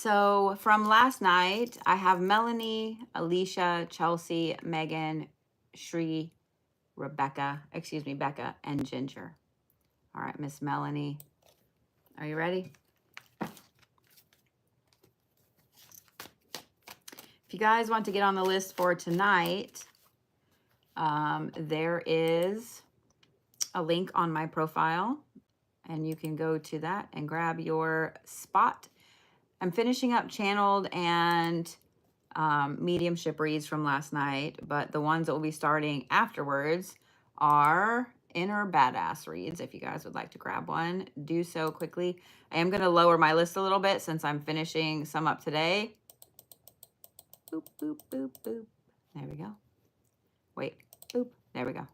So from last night, I have Melainie, Alisha, Chelsea, Megan, Chrie, Becca, and Ginger. All right, Miss Melainie, are you ready? If you guys want to get on the list for tonight, there is a link on my profile, and you can go to that and grab your spot. I'm finishing up channeled and mediumship reads from last night, but the ones that will be starting afterwards are inner badass reads. If you guys would like to grab one, do so quickly. I am going to lower my list a little bit since I'm finishing some up today. Boop, boop, boop, boop. There we go. Wait, boop. There we go.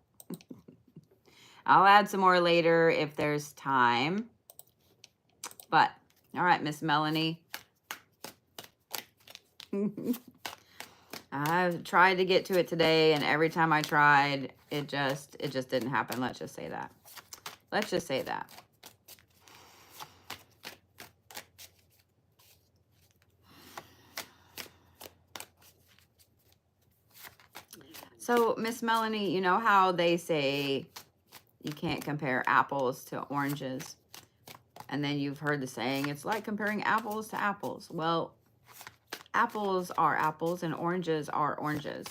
I'll add some more later if there's time. But, all right, Miss Melainie. I've tried to get to it today, and every time I tried, it just didn't happen. Let's just say that. Let's just say that. So, Miss Melainie, you know how they say you can't compare apples to oranges? And then you've heard the saying, it's like comparing apples to apples. Well, apples are apples and oranges are oranges.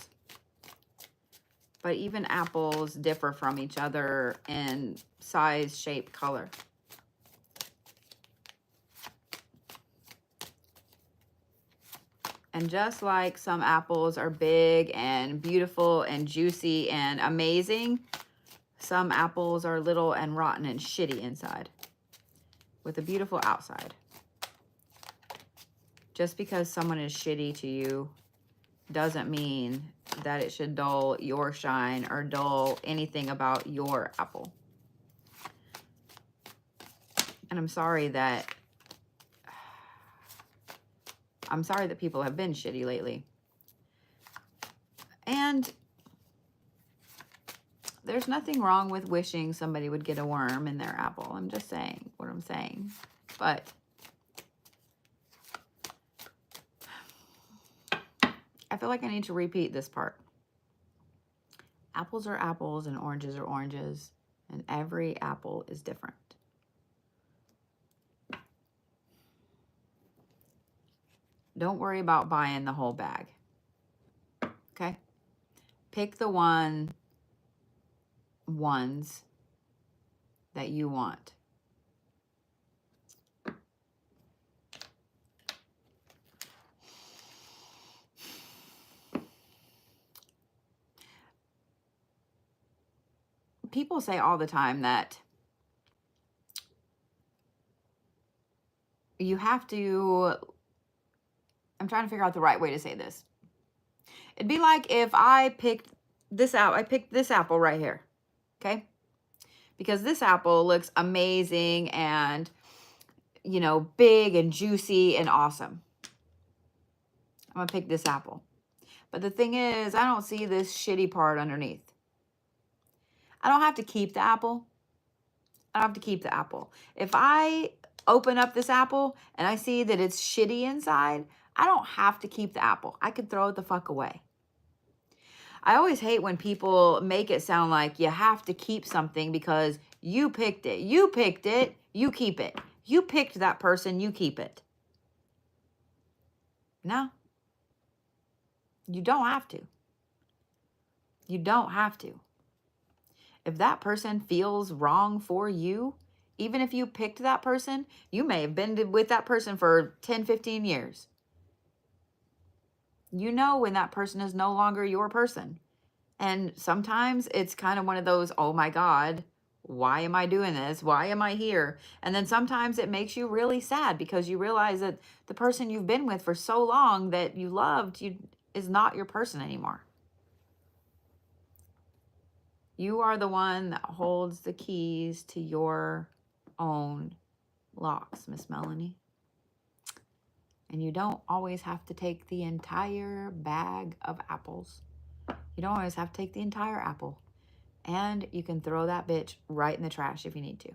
But even apples differ from each other in size, shape, color. And just like some apples are big and beautiful and juicy and amazing, some apples are little and rotten and shitty inside with a beautiful outside. Just because someone is shitty to you doesn't mean that it should dull your shine or dull anything about your apple. And I'm sorry that people have been shitty lately. And there's nothing wrong with wishing somebody would get a worm in their apple. I'm just saying what I'm saying. But I feel like I need to repeat this part. Apples are apples and oranges are oranges, and every apple is different. Don't worry about buying the whole bag. Okay? Pick the ones that you want. People say all the time that you have to, I'm trying to figure out the right way to say this. It'd be like if I picked this out, I picked this apple right here, okay? Because this apple looks amazing and, you know, big and juicy and awesome. I'm gonna pick this apple. But the thing is, I don't see this shitty part underneath. I don't have to keep the apple. I don't have to keep the apple. If I open up this apple and I see that it's shitty inside, I don't have to keep the apple. I could throw it the fuck away. I always hate when people make it sound like you have to keep something because you picked it. You picked it, you keep it. You picked that person, you keep it. No. You don't have to. You don't have to. If that person feels wrong for you, even if you picked that person, you may have been with that person for 10, 15 years. You know when that person is no longer your person. And sometimes it's kind of one of those, oh my God, why am I doing this? Why am I here? And then sometimes it makes you really sad because you realize that the person you've been with for so long that you loved is not your person anymore. You are the one that holds the keys to your own locks, Miss Melainie. And you don't always have to take the entire bag of apples. You don't always have to take the entire apple. And you can throw that bitch right in the trash if you need to.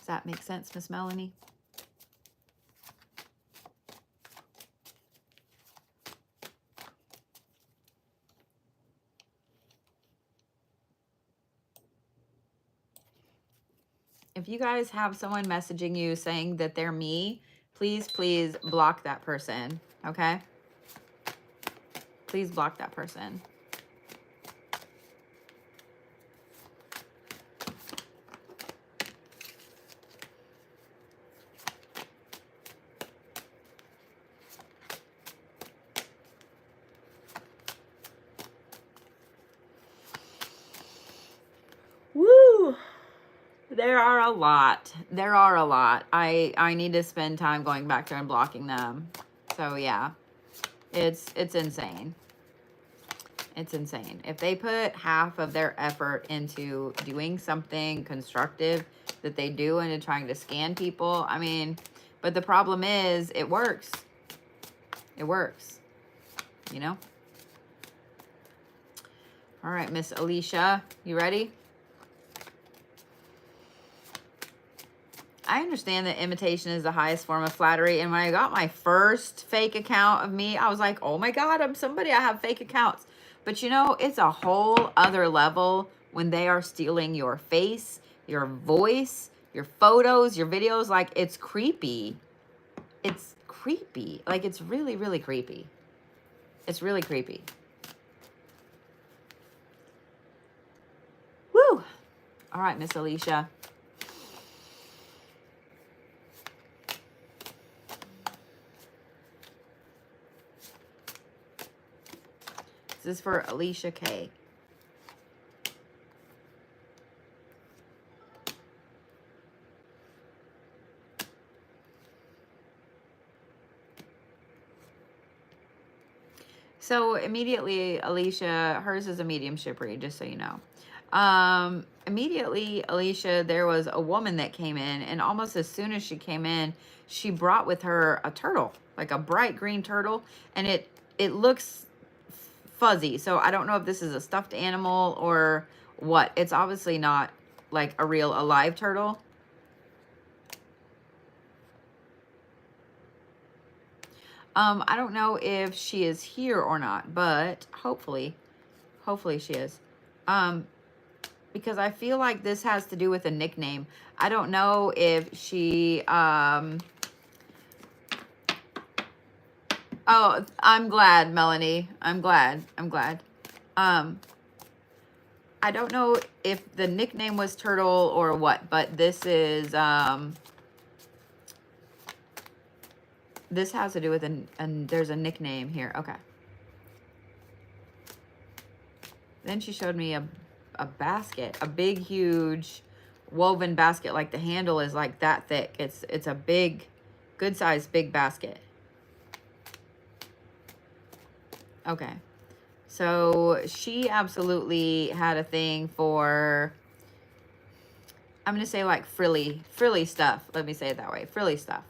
that make sense, Miss Melainie? If you guys have someone messaging you saying that they're me, please, please block that person, okay? Please block that person. Woo! There are a lot. There are a lot. I need to spend time going back there and blocking them. So yeah, it's insane. It's insane. If they put half of their effort into doing something constructive that they do into trying to scan people, I mean, but the problem is it works. It works, you know? All right, Miss Alisha, you ready? I understand that imitation is the highest form of flattery. And when I got my first fake account of me, I was like, oh my God, I'm somebody. I have fake accounts. But you know, it's a whole other level when they are stealing your face, your voice, your photos, your videos. Like, it's creepy. It's creepy. Like, it's really, really creepy. It's really creepy. Woo! All right, Miss Alisha. This is for Alisha K. So immediately, Alisha, hers is a mediumship read, just so you know. Immediately, Alisha, there was a woman that came in, and almost as soon as she came in, she brought with her a turtle, like a bright green turtle, and it looks fuzzy. So I don't know if this is a stuffed animal or what. It's obviously not like a real alive turtle. I don't know if she is here or not, but hopefully she is. Because I feel like this has to do with a nickname. I don't know if she, oh, I'm glad, Melainie. I'm glad. I don't know if the nickname was Turtle or what, but this is, this has to do with there's a nickname here. Okay. Then she showed me a basket, a big, huge woven basket. Like the handle is like that thick. It's a big, good sized, big basket. Okay. So she absolutely had a thing for, I'm going to say like frilly stuff. Let me say it that way. Frilly stuff.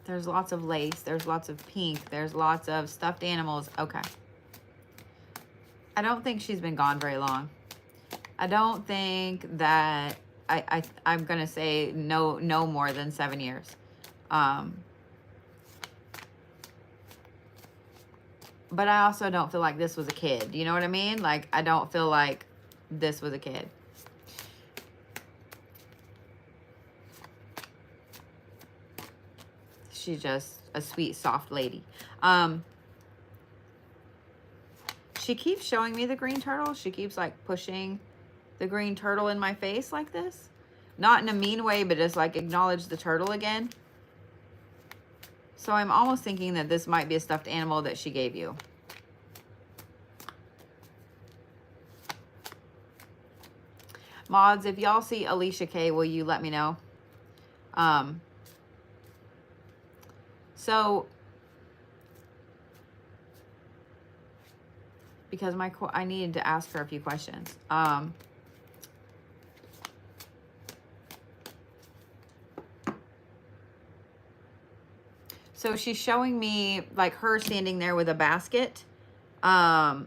There's lots of lace. There's lots of pink. There's lots of stuffed animals. Okay. I don't think she's been gone very long. I don't think that I'm going to say no more than 7 years. But I also don't feel like this was a kid. You know what I mean? Like, I don't feel like this was a kid. She's just a sweet, soft lady. She keeps showing me the green turtle. She keeps like pushing the green turtle in my face like this. Not in a mean way, but just like acknowledge the turtle again. So I'm almost thinking that this might be a stuffed animal that she gave you. Mods, if y'all see Alisha K, will you let me know? So, because I needed to ask her a few questions. So she's showing me like her standing there with a basket. I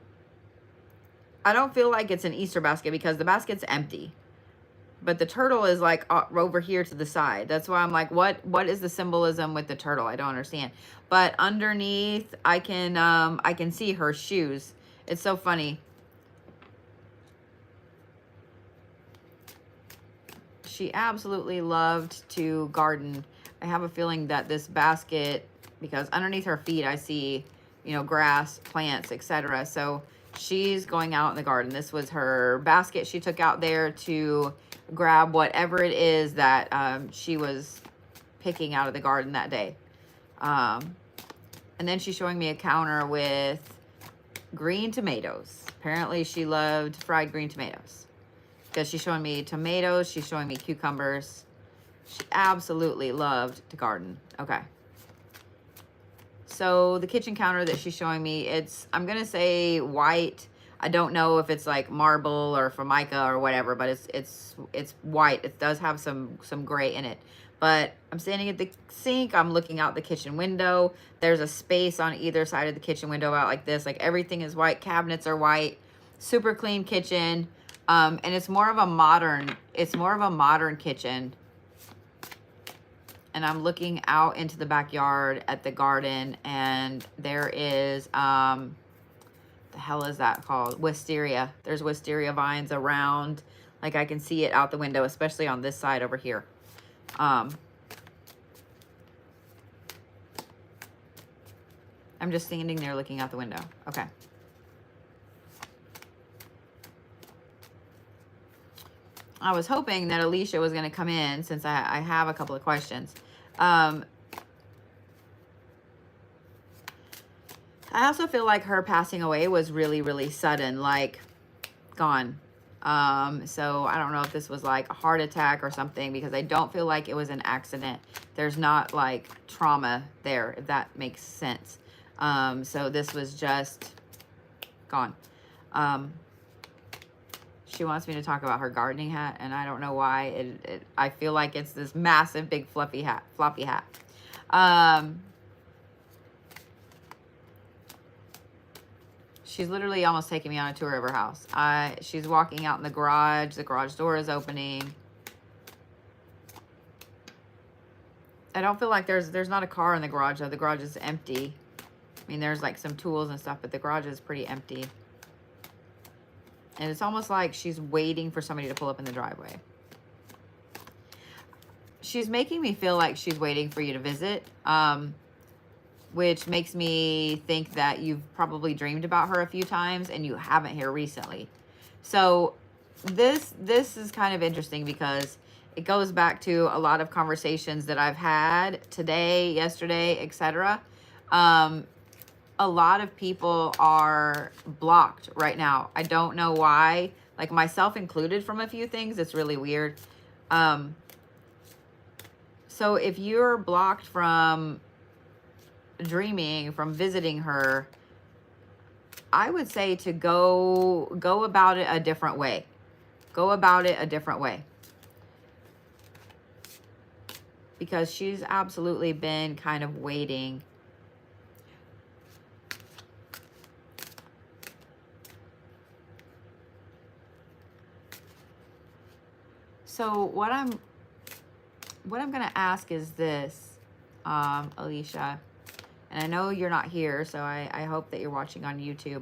don't feel like it's an Easter basket because the basket's empty. But the turtle is like over here to the side. That's why I'm like, what is the symbolism with the turtle? I don't understand. But underneath, I can see her shoes. It's so funny. She absolutely loved to garden. I have a feeling that this basket, because underneath her feet I see, you know, grass, plants, etc. So she's going out in the garden. This was her basket she took out there to grab whatever it is that she was picking out of the garden that day. And then she's showing me a counter with green tomatoes. Apparently she loved fried green tomatoes. Because she's showing me tomatoes, she's showing me cucumbers. She absolutely loved to garden. Okay. So the kitchen counter that she's showing me, it's, I'm going to say white. I don't know if it's like marble or formica or whatever, but it's white. It does have some gray in it. But I'm standing at the sink. I'm looking out the kitchen window. There's a space on either side of the kitchen window out like this. Like everything is white. Cabinets are white. Super clean kitchen. And it's more of a modern kitchen. And I'm looking out into the backyard at the garden, and there is, the hell is that called? Wisteria. There's wisteria vines around. Like I can see it out the window, especially on this side over here. I'm just standing there looking out the window. Okay. I was hoping that Alisha was going to come in since I have a couple of questions. I also feel like her passing away was really, really sudden, like gone. So I don't know if this was like a heart attack or something, because I don't feel like it was an accident. There's not like trauma there, if that makes sense. So this was just gone. She wants me to talk about her gardening hat, and I don't know why. I feel like it's this massive, big, floppy hat. She's literally almost taking me on a tour of her house. She's walking out in the garage. The garage door is opening. I don't feel like there's not a car in the garage, though. The garage is empty. I mean, there's like some tools and stuff, but the garage is pretty empty. And it's almost like she's waiting for somebody to pull up in the driveway. She's making me feel like she's waiting for you to visit, which makes me think that you've probably dreamed about her a few times and you haven't here recently. So this is kind of interesting because it goes back to a lot of conversations that I've had today, yesterday, etc. A lot of people are blocked right now. I don't know why, like myself included from a few things. It's really weird. So if you're blocked from dreaming, from visiting her, I would say to go about it a different way. Go about it a different way. Because she's absolutely been kind of waiting. So what I'm going to ask is this, Alisha, and I know you're not here, so I hope that you're watching on YouTube.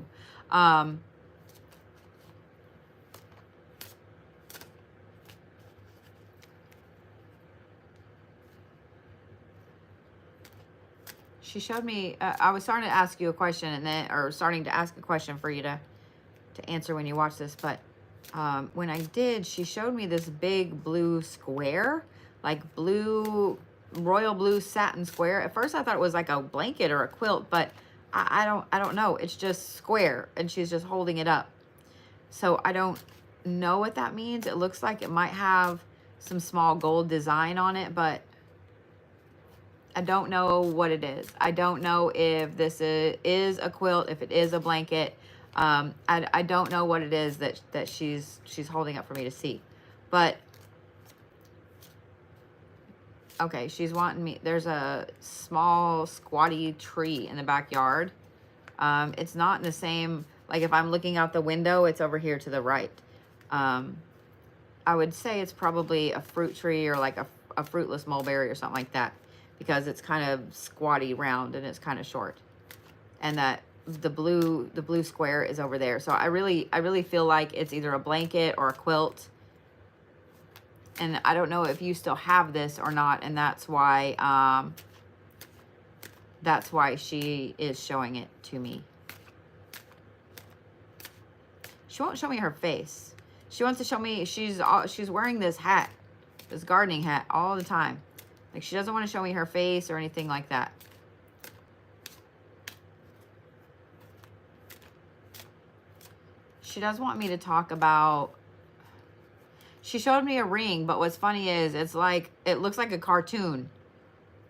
She showed me, I was starting to ask you a question, and then, or starting to ask a question for you to answer when you watch this, but when I did, she showed me this big blue square, like blue, royal blue satin square. At first I thought it was like a blanket or a quilt, but I don't know. It's just square, and she's just holding it up. So I don't know what that means. It looks like it might have some small gold design on it, but I don't know what it is. I don't know if this is a quilt, if it is a blanket. I don't know what it is that she's holding up for me to see, but Okay, she's wanting me. There's a small squatty tree in the backyard. It's not in the same, like if I'm looking out the window, it's over here to the right. I would say it's probably a fruit tree or like a fruitless mulberry or something like that, because it's kind of squatty round and it's kind of short. And that the blue square is over there. So I really feel like it's either a blanket or a quilt. And I don't know if you still have this or not, and that's why she is showing it to me. She won't show me her face. She wants to show me she's wearing this hat, this gardening hat all the time. Like she doesn't want to show me her face or anything like that. She does want me to talk about, she showed me a ring, but what's funny is it's like, it looks like a cartoon.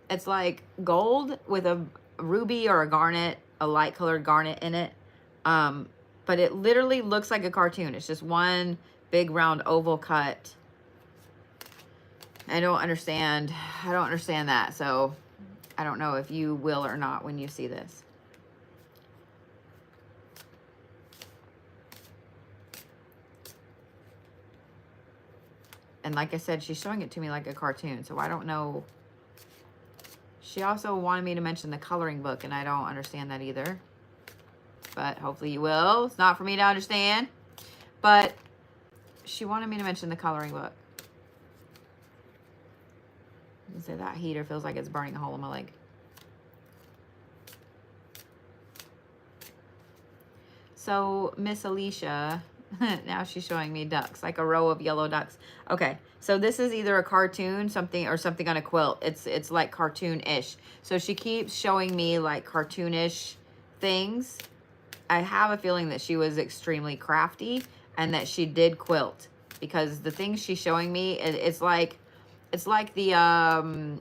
It's like gold with a ruby or a garnet, a light colored garnet in it. But it literally looks like a cartoon. It's just one big round oval cut. I don't understand that. So I don't know if you will or not when you see this. And like I said, she's showing it to me like a cartoon, so I don't know. She also wanted me to mention the coloring book, and I don't understand that either. But hopefully you will. It's not for me to understand. But she wanted me to mention the coloring book. So that heater feels like it's burning a hole in my leg. So Miss Alisha, now she's showing me ducks, like a row of yellow ducks. Okay, so this is either a cartoon, something on a quilt. It's like cartoon-ish. So she keeps showing me like cartoonish things. I have a feeling that she was extremely crafty and that she did quilt, because the things she's showing me, it's like the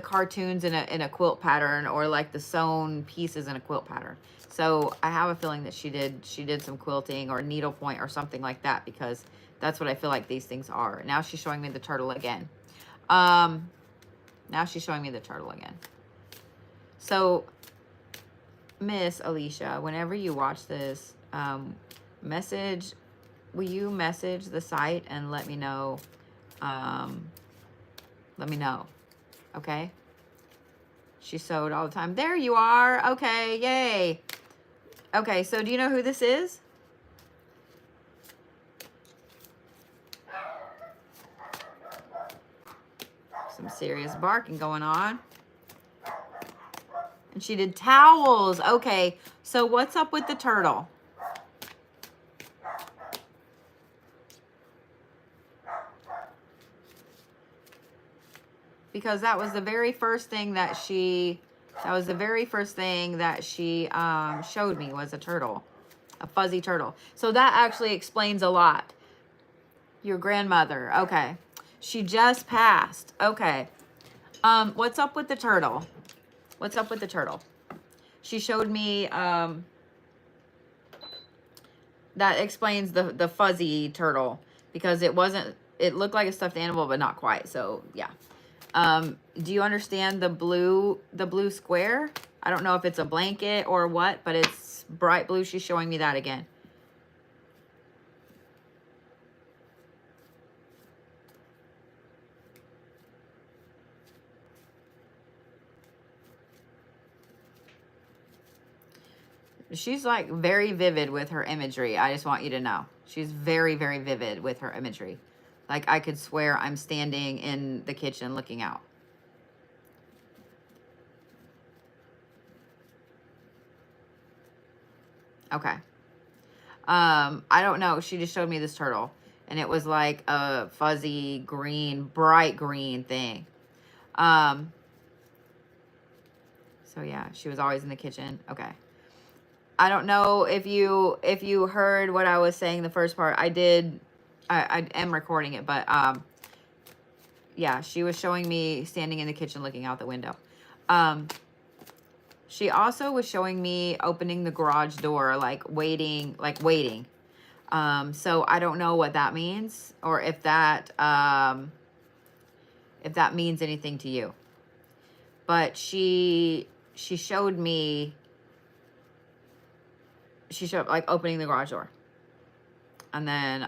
cartoons in a quilt pattern, or like the sewn pieces in a quilt pattern. So I have a feeling that she did some quilting or needlepoint or something like that, because that's what I feel like these things are. Now she's showing me the turtle again. Now she's showing me the turtle again. So Miss Alisha, whenever you watch this, will you message the site and let me know? Let me know. Okay. She sewed all the time. There you are. Okay. Yay. Okay. So do you know who this is? Some serious barking going on. And she did towels. Okay. So what's up with the turtle? Because that was the very first thing that she showed me, was a turtle, a fuzzy turtle. So that actually explains a lot. Your grandmother. Okay. She just passed. Okay. What's up with the turtle? What's up with the turtle? She showed me, that explains the fuzzy turtle, because it looked like a stuffed animal, but not quite. So yeah. Do you understand the blue square? I don't know if it's a blanket or what, but it's bright blue. She's showing me that again. She's like very vivid with her imagery. I just want you to know. She's very, very vivid with her imagery. Like I could swear I'm standing in the kitchen looking out. Okay. I don't know. She just showed me this turtle, and it was like a fuzzy green, bright green thing. So yeah, she was always in the kitchen. Okay. I don't know if you heard what I was saying the first part. I am recording it, but yeah, she was showing me standing in the kitchen looking out the window. She also was showing me opening the garage door, like waiting. So I don't know what that means, or if that if that means anything to you. But she showed me, she showed like opening the garage door. And then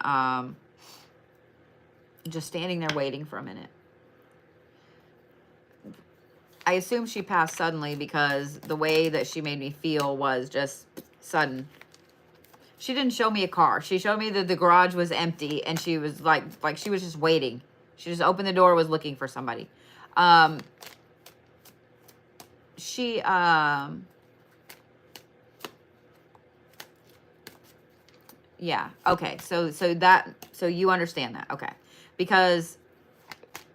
just standing there waiting for a minute. I assume she passed suddenly because the way that she made me feel was just sudden. She didn't show me a car. She showed me that the garage was empty and she was like she was just waiting. She just opened the door, was looking for somebody. Yeah, okay. So you understand that. Okay. Because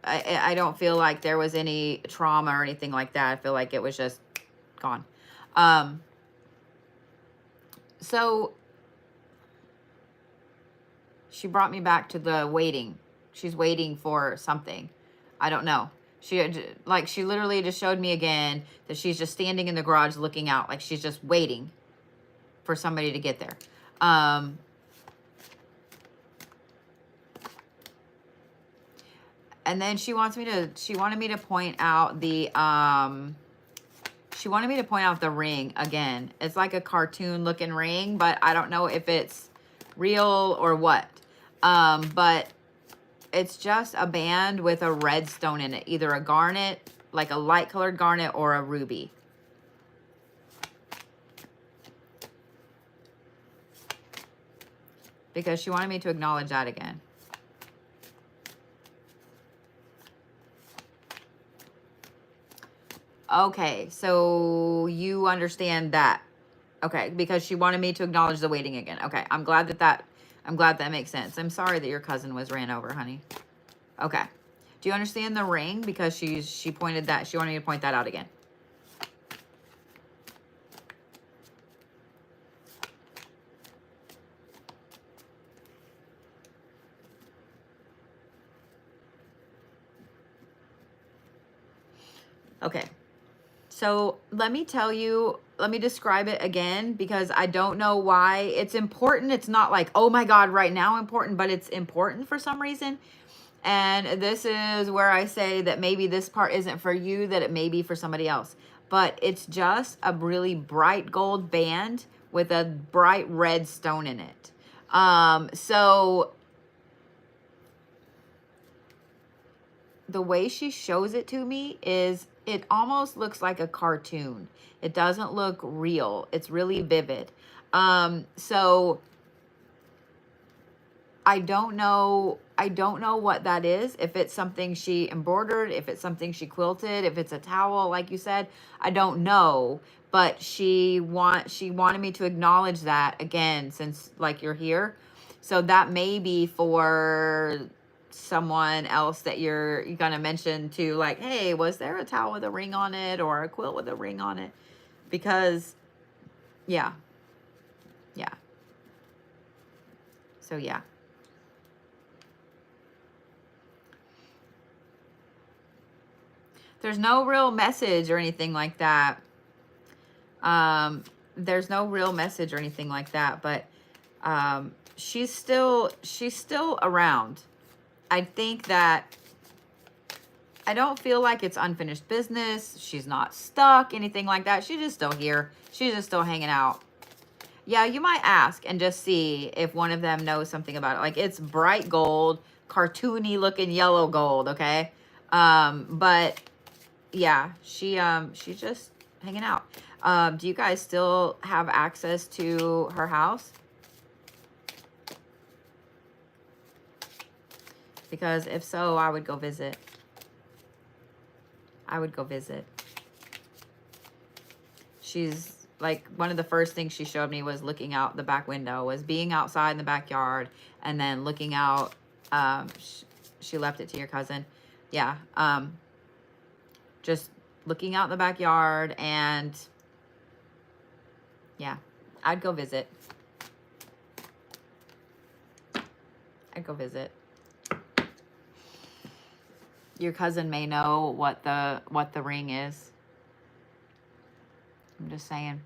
I don't feel like there was any trauma or anything like that. I feel like it was just gone. So she brought me back to the waiting. She's waiting for something. I don't know. She literally just showed me again that she's just standing in the garage looking out. Like she's just waiting for somebody to get there. And then she wanted me to point out the ring again. It's like a cartoon looking ring, but I don't know if it's real or what. But it's just a band with a red stone in it, either a garnet, like a light colored garnet, or a ruby. Because she wanted me to acknowledge that again. Okay, so you understand that. Okay, because she wanted me to acknowledge the waiting again. Okay, I'm glad that makes sense. I'm sorry that your cousin was ran over, honey. Okay. Do you understand the ring? Because she pointed that, she wanted me to point that out again. Okay. So let me describe it again, because I don't know why it's important. It's not like, oh my God, right now important, but it's important for some reason. And this is where I say that maybe this part isn't for you, that it may be for somebody else. But it's just a really bright gold band with a bright red stone in it. So the way she shows it to me is it almost looks like a cartoon. It doesn't look real. It's really vivid. So I don't know what that is. If it's something she embroidered, if it's something she quilted, if it's a towel, like you said, I don't know. But she wanted me to acknowledge that again, since like you're here. So that may be for someone else that you're gonna mention to, like, hey, was there a towel with a ring on it or a quilt with a ring on it? Because yeah. So yeah. There's no real message or anything like that. There's no real message or anything like that, but she's still around. I think that I don't feel like it's unfinished business. She's not stuck, anything like that. She's just still here. She's just still hanging out. Yeah, you might ask and just see if one of them knows something about it. Like, it's bright gold, cartoony looking yellow gold, okay? But yeah, she's just hanging out. Do you guys still have access to her house? Because if so, I would go visit. She's like, one of the first things she showed me was looking out the back window, was being outside in the backyard and then looking out. She left it to your cousin. Yeah. Just looking out in the backyard, and yeah, I'd go visit. Your cousin may know what the ring is. I'm just saying.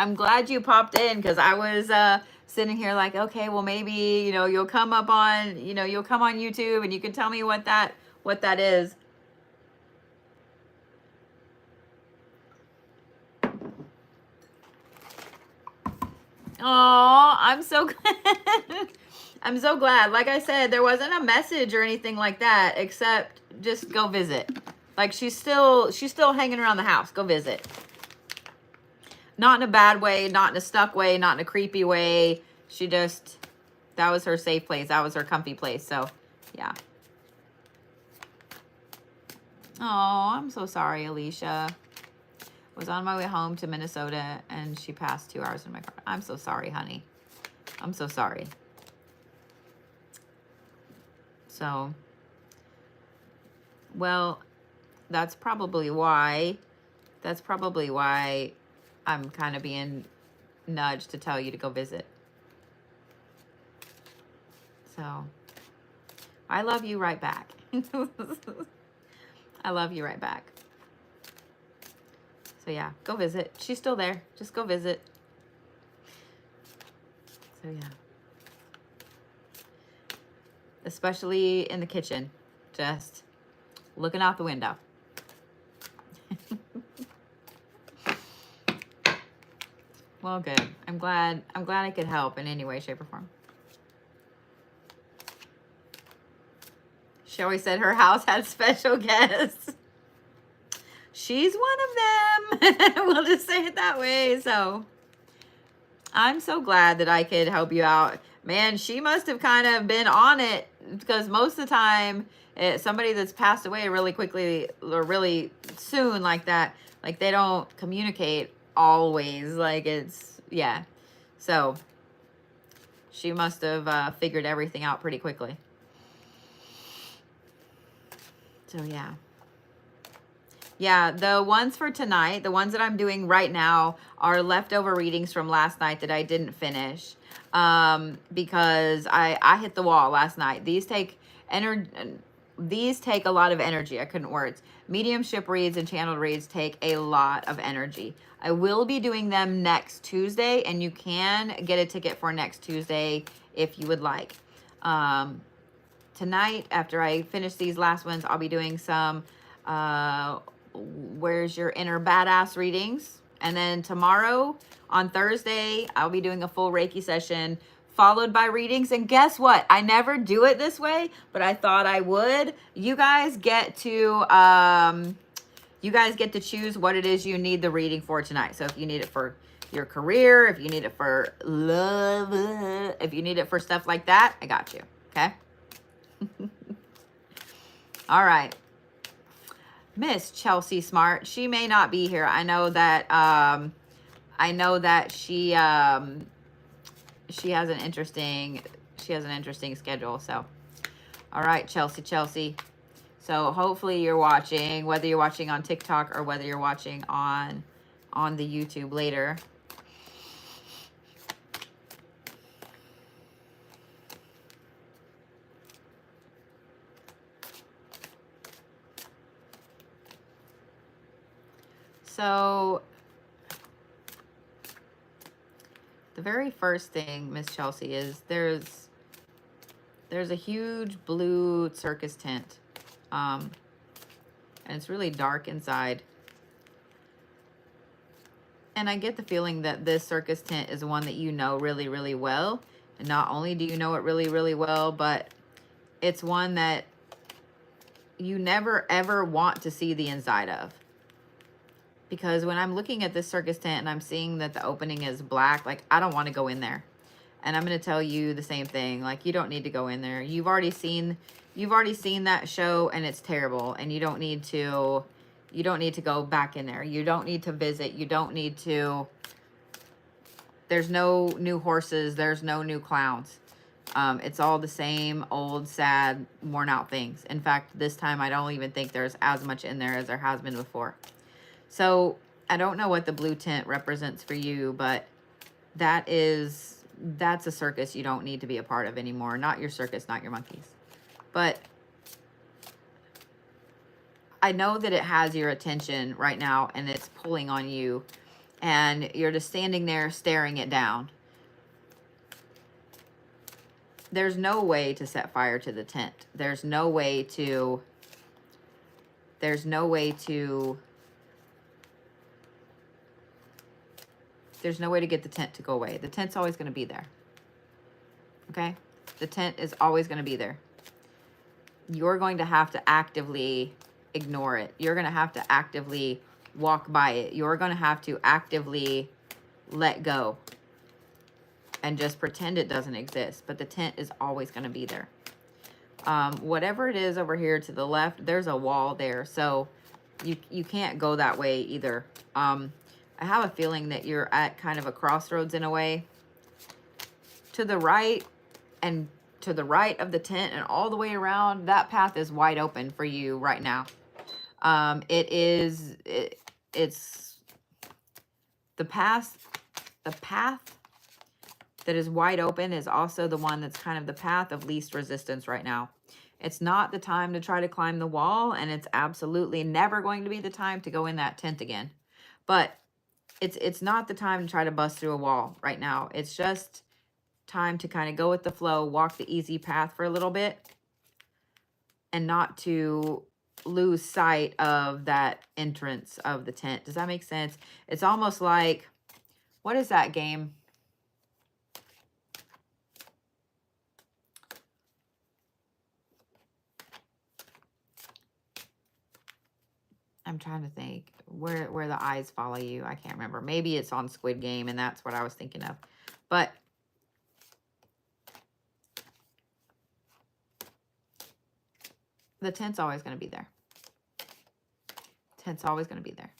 I'm glad you popped in, because I was sitting here like, okay, well maybe, you know, you'll come up on, you know, you'll come on YouTube and you can tell me what that is. Oh, I'm so glad. I'm so glad. Like I said, there wasn't a message or anything like that, except just go visit. Like she's still hanging around the house. Go visit. Not in a bad way, not in a stuck way, not in a creepy way. She just, that was her safe place. That was her comfy place. So, yeah. Oh, I'm so sorry, Alisha. Was on my way home to Minnesota and she passed 2 hours in my car. I'm so sorry, honey. I'm so sorry. So, well, that's probably why I'm kind of being nudged to tell you to go visit. So, I love you right back. I love you right back. So yeah, go visit. She's still there. Just go visit. So yeah. Especially in the kitchen. Just looking out the window. Well, good. I'm glad I could help in any way, shape, or form. She always said her house had special guests. She's one of them. We'll just say it that way. So I'm so glad that I could help you out. Man, she must have kind of been on it, because most of the time, somebody that's passed away really quickly or really soon like that, like they don't communicate always. Like it's, yeah. So she must have figured everything out pretty quickly. So yeah. Yeah, the ones for tonight, the ones that I'm doing right now are leftover readings from last night that I didn't finish because I hit the wall last night. These take a lot of energy. I couldn't words. Mediumship reads and channeled reads take a lot of energy. I will be doing them next Tuesday, and you can get a ticket for next Tuesday if you would like. Tonight, after I finish these last ones, I'll be doing some Where's Your Inner Badass readings. And then tomorrow, on Thursday, I'll be doing a full Reiki session followed by readings. And guess what? I never do it this way, but I thought I would. You guys get to choose what it is you need the reading for tonight. So if you need it for your career, if you need it for love, if you need it for stuff like that, I got you. Okay? All right. Miss Chelsea Smart, she may not be here. I know that she has an interesting schedule. So all right, Chelsea. So hopefully you're watching, whether you're watching on TikTok or whether you're watching on the YouTube later. So the very first thing, Miss Chelsea, is there's a huge blue circus tent. And it's really dark inside. And I get the feeling that this circus tent is one that you know really, really well. And not only do you know it really, really well, but it's one that you never, ever want to see the inside of. Because when I'm looking at this circus tent and I'm seeing that the opening is black, like, I don't want to go in there. And I'm going to tell you the same thing. Like, you don't need to go in there. You've already seen that show and it's terrible. And you don't need to go back in there. You don't need to visit. You don't need to. There's no new horses. There's no new clowns. It's all the same old, sad, worn out things. In fact, this time I don't even think there's as much in there as there has been before. So I don't know what the blue tent represents for you, but that's a circus you don't need to be a part of anymore. Not your circus, not your monkeys. But I know that it has your attention right now and it's pulling on you. and you're just standing there staring it down. There's no way to set fire to the tent. There's no way to get the tent to go away. The tent's always going to be there. Okay? The tent is always going to be there. You're going to have to actively ignore it. You're going to have to actively walk by it. You're going to have to actively let go and just pretend it doesn't exist. But the tent is always going to be there. Whatever it is over here to the left, there's a wall there. So you can't go that way either. I have a feeling that you're at kind of a crossroads in a way. To the right and to the right of the tent and all the way around, that path is wide open for you right now. It's the path that is wide open is also the one that's kind of the path of least resistance right now. It's not the time to try to climb the wall, and it's absolutely never going to be the time to go in that tent again. But it's not the time to try to bust through a wall right now. It's just time to kind of go with the flow, walk the easy path for a little bit, and not to lose sight of that entrance of the tent. Does that make sense? It's almost like, what is that game? I'm trying to think where the eyes follow you. I can't remember. Maybe it's on Squid Game, and that's what I was thinking of. But the tent's always going to be there. Tent's always going to be there.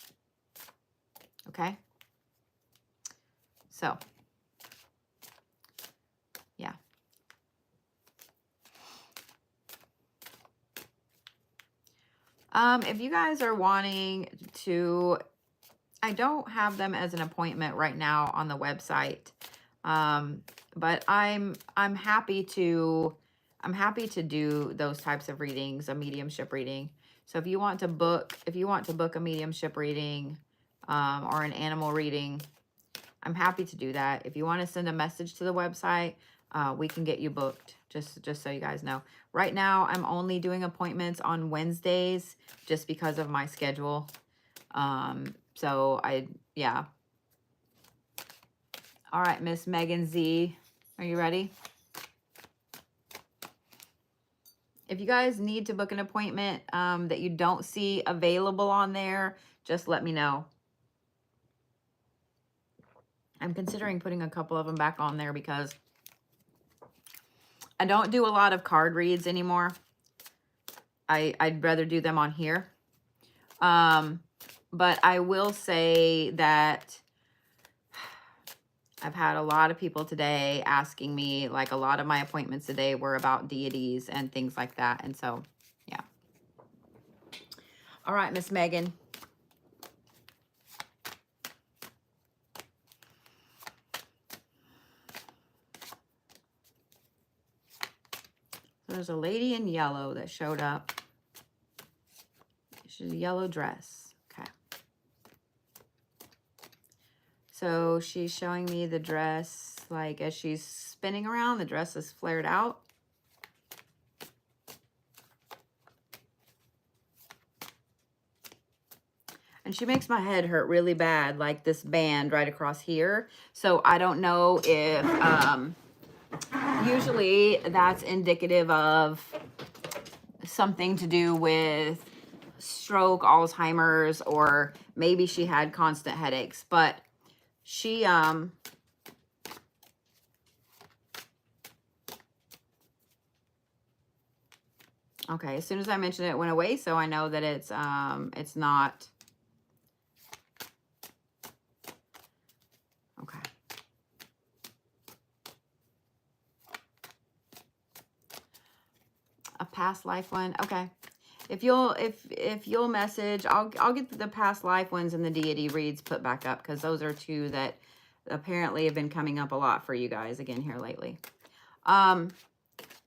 Okay? So, yeah. If you guys are wanting to, I don't have them as an appointment right now on the website. But I'm happy to do those types of readings, a mediumship reading. So if you want to book a mediumship reading, or an animal reading, I'm happy to do that. If you want to send a message to the website, we can get you booked, just so you guys know. Right now, I'm only doing appointments on Wednesdays just because of my schedule. So yeah. All right, Miss Megan Z, are you ready? If you guys need to book an appointment that you don't see available on there, just let me know. I'm considering putting a couple of them back on there because I don't do a lot of card reads anymore. I'd rather do them on here. But I will say that I've had a lot of people today asking me, like a lot of my appointments today were about deities and things like that. And so, yeah. All right, Miss Megan. So there's a lady in yellow that showed up. She's a yellow dress. Okay. So she's showing me the dress, like as she's spinning around, the dress is flared out. And she makes my head hurt really bad, like this band right across here. So I don't know if, usually that's indicative of something to do with stroke, Alzheimer's, or maybe she had constant headaches. But she, okay, as soon as I mentioned it, it went away. So I know that it's not. Okay. A past life one. Okay. If you'll message, I'll get the past life ones and the deity reads put back up, because those are two that apparently have been coming up a lot for you guys again here lately.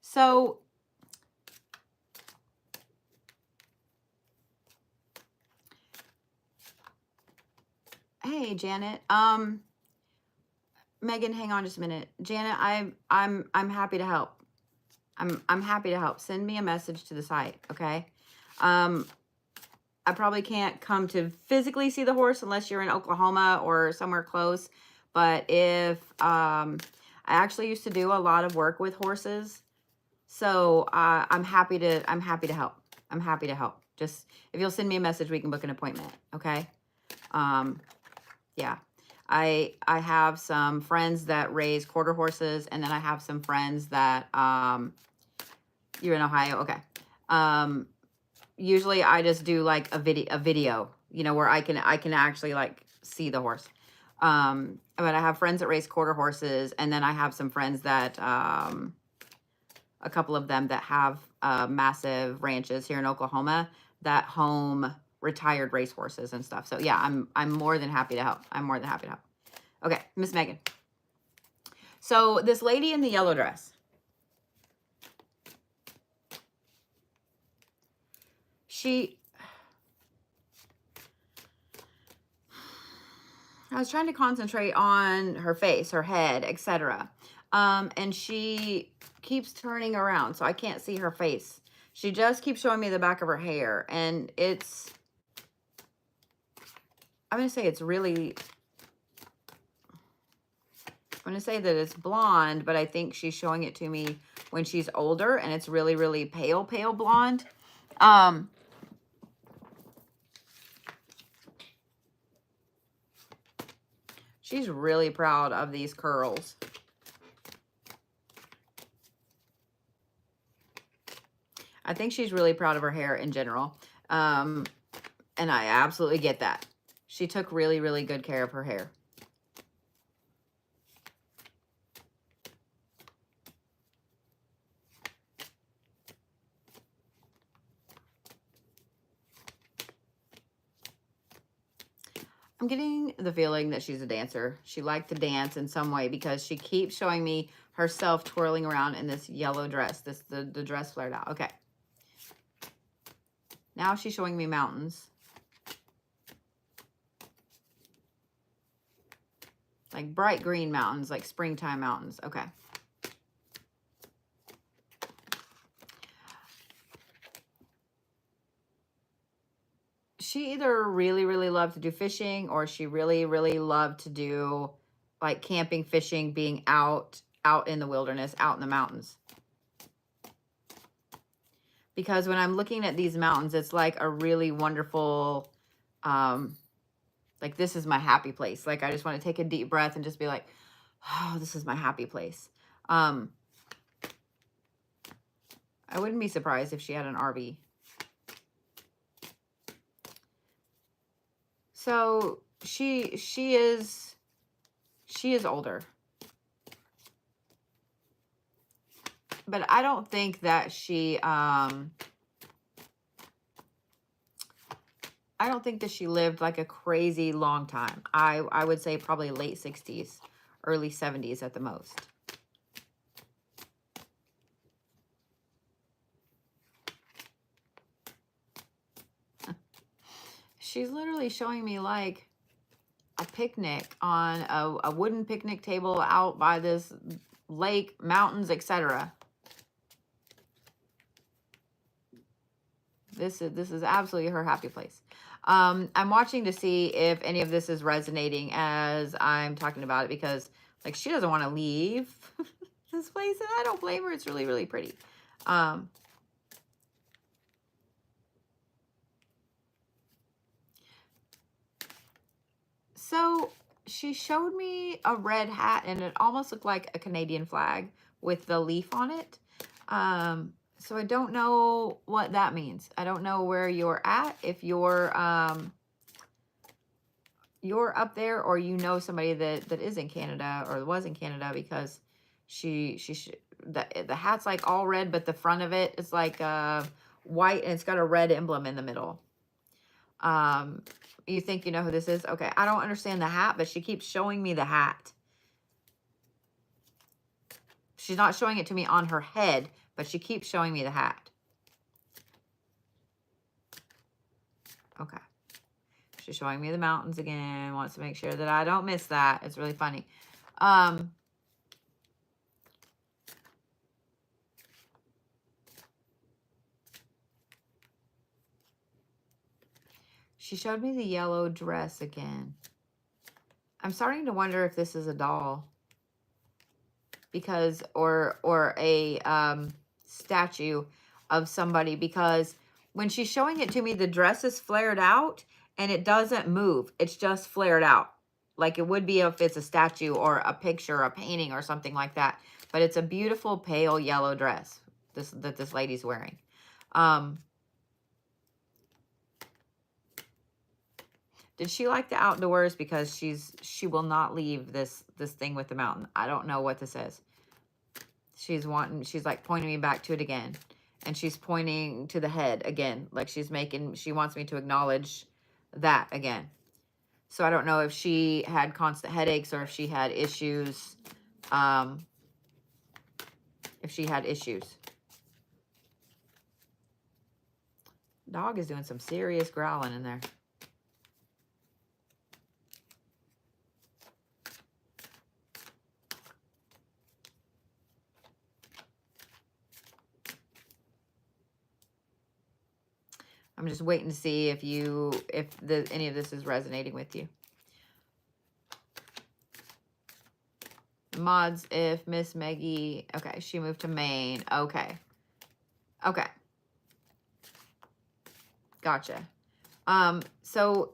So hey, Hey, Janet. Megan, hang on just a minute. Janet, I'm happy to help. I'm happy to help. Send me a message to the site, okay? I probably can't come to physically see the horse unless you're in Oklahoma or somewhere close. But if I actually used to do a lot of work with horses, so I'm happy to help. I'm happy to help. Just if you'll send me a message, we can book an appointment, okay? Yeah. I have some friends that raise quarter horses, and then I have some friends that you're in Ohio, okay. Usually I just do like a video, you know, where I can actually like see the horse. But I have friends that raise quarter horses, and then I have some friends that a couple of them that have massive ranches here in Oklahoma that home retired race horses and stuff. So yeah, I'm more than happy to help. I'm more than happy to help. Okay, Miss Megan. So this lady in the yellow dress, I was trying to concentrate on her face, her head, etc. And she keeps turning around, so I can't see her face. She just keeps showing me the back of her hair, and it's, I'm going to say it's really, I'm going to say that it's blonde, but I think she's showing it to me when she's older, and it's really, really pale blonde. She's really proud of these curls. I think she's really proud of her hair in general. And I absolutely get that. She took really, really good care of her hair. I'm getting the feeling that she's a dancer. She liked to dance in some way because she keeps showing me herself twirling around in this yellow dress. The dress flared out. Okay. Now she's showing me mountains. Like bright green mountains, like springtime mountains. Okay. She either really, really loved to do fishing, or she really, really loved to do like camping, fishing, being out in the wilderness, out in the mountains. Because when I'm looking at these mountains, it's like a really wonderful, like this is my happy place. Like I just want to take a deep breath and just be like, oh, this is my happy place. I wouldn't be surprised if she had an RV. So she is older. But I don't think that she I don't think that she lived like a crazy long time. I would say probably late 60s, early 70s at the most. She's literally showing me like a picnic on a wooden picnic table out by this lake, mountains, etc. This is absolutely her happy place. I'm watching to see if any of this is resonating as I'm talking about it, because like she doesn't want to leave this place, and I don't blame her. It's really, really pretty. So she showed me a red hat, and it almost looked like a Canadian flag with the leaf on it. So I don't know what that means. I don't know where you're at. If you're up there, or you know somebody that is in Canada or was in Canada, because the hat's like all red, but the front of it is like white, and it's got a red emblem in the middle. You think you know who this is? Okay, I don't understand the hat, but she keeps showing me the hat. She's not showing it to me on her head, but she keeps showing me the hat. Okay. She's showing me the mountains again. Wants to make sure that I don't miss that. It's really funny. She showed me the yellow dress again. I'm starting to wonder if this is a doll. Because, or a statue of somebody, because when she's showing it to me, the dress is flared out and it doesn't move. It's just flared out. Like it would be if it's a statue or a picture, a painting or something like that. But it's a beautiful pale yellow dress that this lady's wearing. Did she like the outdoors? Because she will not leave this thing with the mountain. I don't know what this is. She's like pointing me back to it again. And she's pointing to the head again. Like she wants me to acknowledge that again. So I don't know if she had constant headaches or if she had issues. Dog is doing some serious growling in there. I'm just waiting to see if any of this is resonating with you. Mods, if Miss Maggie, okay, she moved to Maine. Okay. Okay. Gotcha. So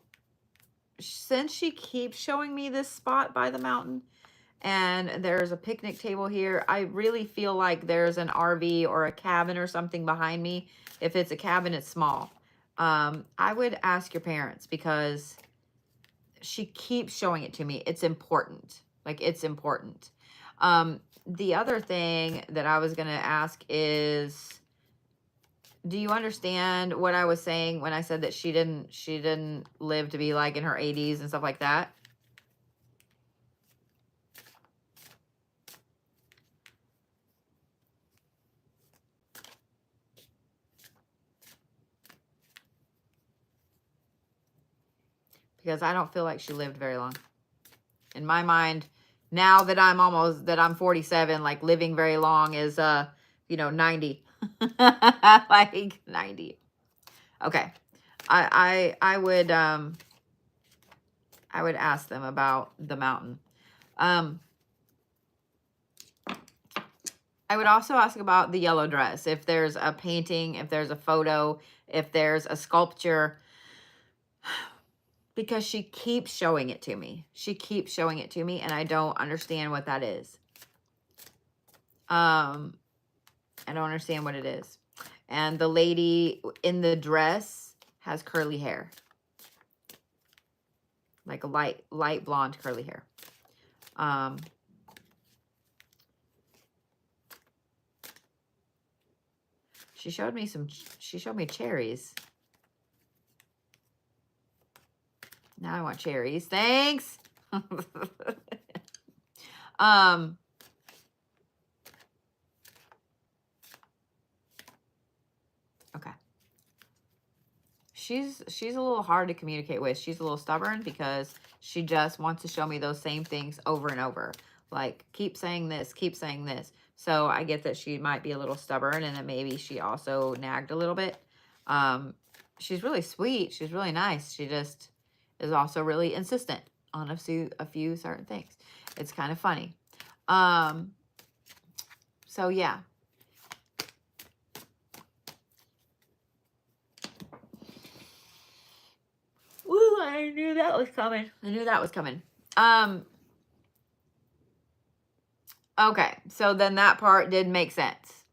since she keeps showing me this spot by the mountain and there's a picnic table here, I really feel like there's an RV or a cabin or something behind me. If it's a cabin, it's small. I would ask your parents because she keeps showing it to me. It's important. Like, it's important. The other thing that I was going to ask is, do you understand what I was saying when I said that she didn't live to be like in her 80s and stuff like that? Because I don't feel like she lived very long. In my mind, now that I'm 47, like living very long is, 90. Like 90. Okay. I would ask them about the mountain. I would also ask about the yellow dress. If there's a painting, if there's a photo, if there's a sculpture, because she keeps showing it to me. She keeps showing it to me, and I don't understand what that is. I don't understand what it is. And the lady in the dress has curly hair. Like a light blonde curly hair. She showed me cherries. Now I want cherries. Thanks. Okay. She's a little hard to communicate with. She's a little stubborn because she just wants to show me those same things over and over. Like, keep saying this, keep saying this. So I get that she might be a little stubborn and that maybe she also nagged a little bit. She's really sweet. She's really nice. She just is also really insistent on a few certain things. It's kind of funny. So yeah. Woo, I knew that was coming. Okay, so then that part did make sense.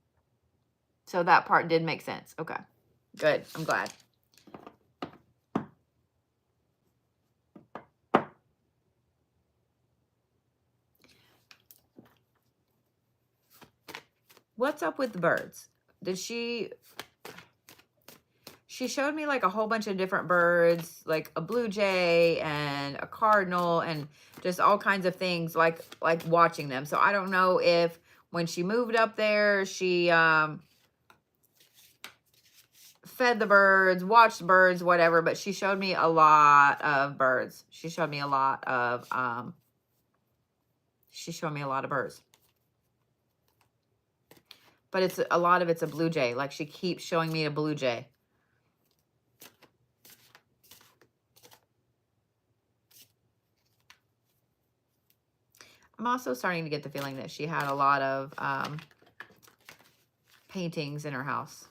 Okay, good. I'm glad. What's up with the birds? She showed me like a whole bunch of different birds, like a blue jay and a cardinal and just all kinds of things, like watching them. So I don't know if when she moved up there, she fed the birds, watched birds, whatever, but she showed me a lot of birds. She showed me a lot of birds. But it's a lot of it's a blue jay. Like she keeps showing me a blue jay. I'm also starting to get the feeling that she had a lot of paintings in her house,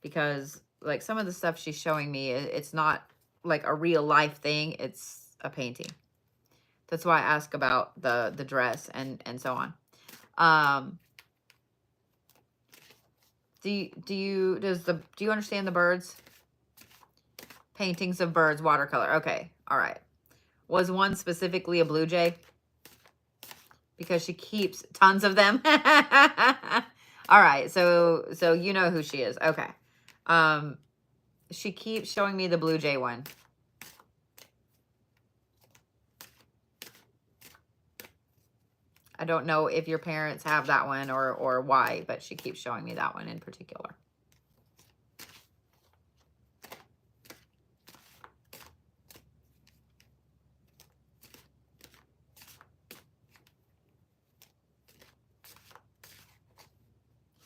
because like some of the stuff she's showing me, it's not like a real life thing. It's a painting. That's why I ask about the dress and so on. Do you understand the birds? Paintings of birds, watercolor. Okay. All right. Was one specifically a blue jay? Because she keeps tons of them. All right. So you know who she is. Okay. She keeps showing me the blue jay one. I don't know if your parents have that one or why, but she keeps showing me that one in particular.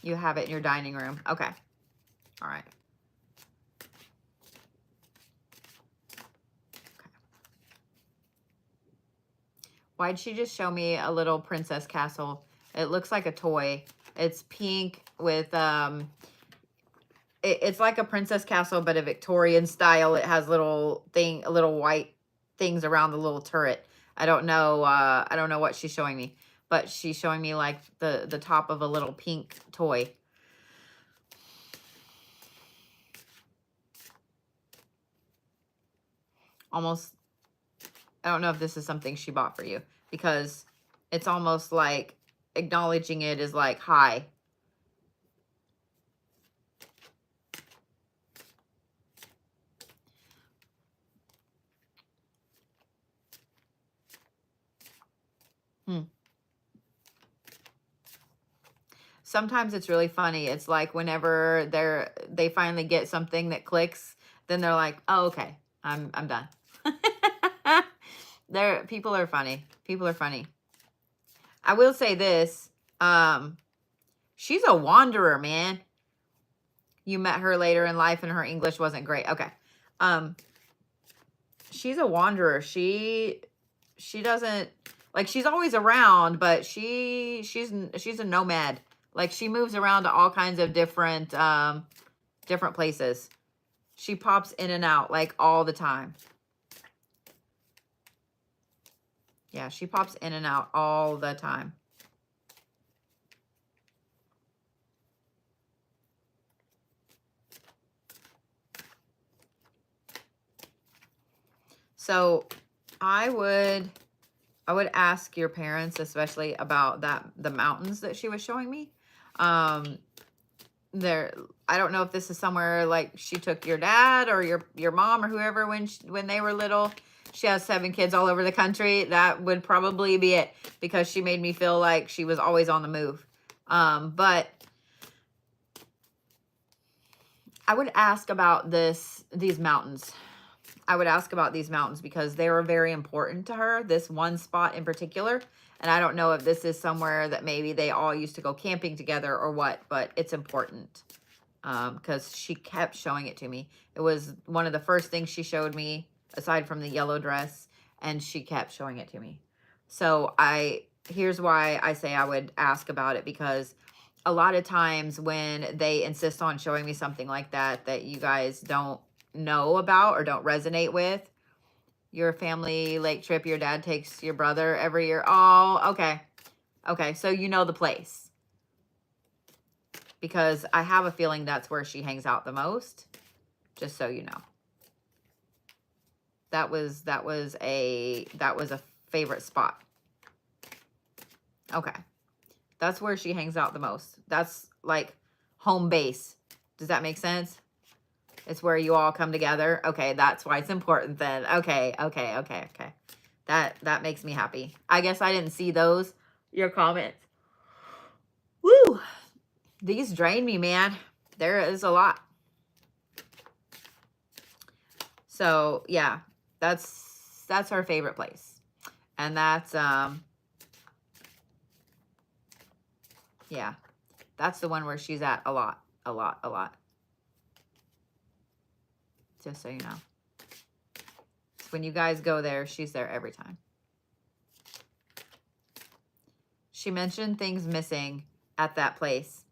You have it in your dining room. Okay. All right. Okay. Why'd she just show me a little princess castle? It looks like a toy. It's pink with, it's like a princess castle, but a Victorian style. It has little white things around the little turret. I don't know what she's showing me, but she's showing me like the top of a little pink toy. Almost, I don't know if this is something she bought for you, because it's almost like acknowledging it is like, hi. Sometimes it's really funny. It's like whenever they finally get something that clicks, then they're like, oh, okay, I'm done. People are funny. People are funny. I will say this. She's a wanderer, man. You met her later in life and her English wasn't great. Okay. She's a wanderer. She doesn't, like, she's always around, but she's a nomad. Like, she moves around to all kinds of different places. She pops in and out like all the time. Yeah, she pops in and out all the time. So I would ask your parents, especially about the mountains that she was showing me. I don't know if this is somewhere like she took your dad or your mom or whoever when they were little. She has 7 kids all over the country. That would probably be it, because she made me feel like she was always on the move. But I would ask about these mountains. I would ask about these mountains because they were very important to her, this one spot in particular. And I don't know if this is somewhere that maybe they all used to go camping together or what, but it's important because she kept showing it to me. It was one of the first things she showed me, aside from the yellow dress, and she kept showing it to me. So here's why I say I would ask about it, because a lot of times when they insist on showing me something like that you guys don't know about or don't resonate with, your family lake trip, your dad takes your brother every year. Oh, okay. Okay, so you know the place. Because I have a feeling that's where she hangs out the most, just so you know. That was a favorite spot. Okay. That's where she hangs out the most. That's like home base. Does that make sense? It's where you all come together. Okay, that's why it's important then. Okay. That makes me happy. I guess I didn't see your comments. Woo! These drain me, man. There is a lot. So yeah, that's her favorite place. And that's, yeah, that's the one where she's at a lot. Just so you know. So when you guys go there, she's there every time. She mentioned things missing at that place.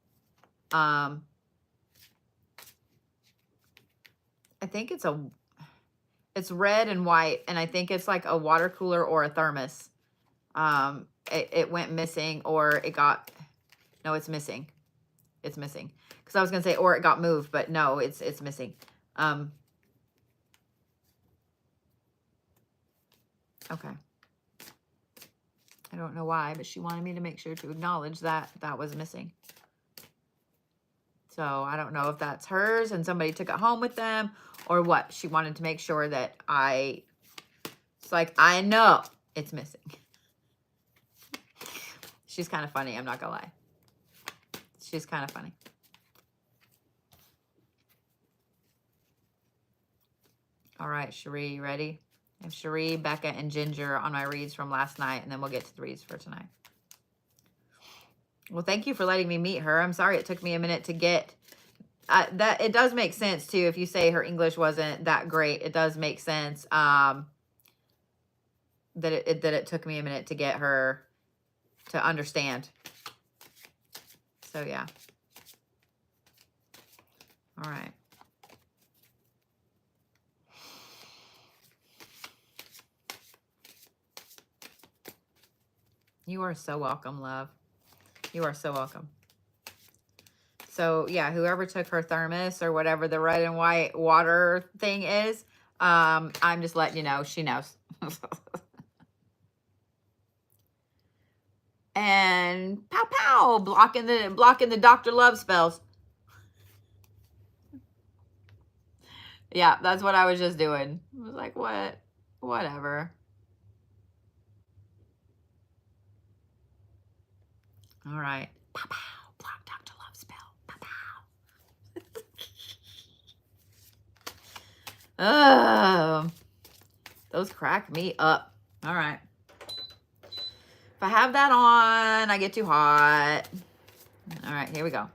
I think it's red and white, and I think it's like a water cooler or a thermos. It went missing, or it got, no, it's missing. It's missing. Because I was going to say, or it got moved, but no, it's missing. Okay. I don't know why, but she wanted me to make sure to acknowledge that that was missing. So I don't know if that's hers and somebody took it home with them or what. She wanted to make sure that it's like, I know it's missing. She's kind of funny. I'm not going to lie. She's kind of funny. All right, Chrie, you ready? I have Chrie, Becca, and Ginger on my reads from last night, and then we'll get to the reads for tonight. Well, thank you for letting me meet her. I'm sorry it took me a minute to get that. It does make sense, too, if you say her English wasn't that great. It does make sense that it took me a minute to get her to understand. So, yeah. All right. You are so welcome, love. You are so welcome. So, yeah, whoever took her thermos or whatever the red and white water thing is, I'm just letting you know. She knows. And pow pow, blocking the Dr. Love spells. Yeah, that's what I was just doing. I was like, what? Whatever. All right. Pow pow, block Dr. Love spell. Pow pow. Oh, those crack me up. All right. If I have that on, I get too hot. All right, here we go.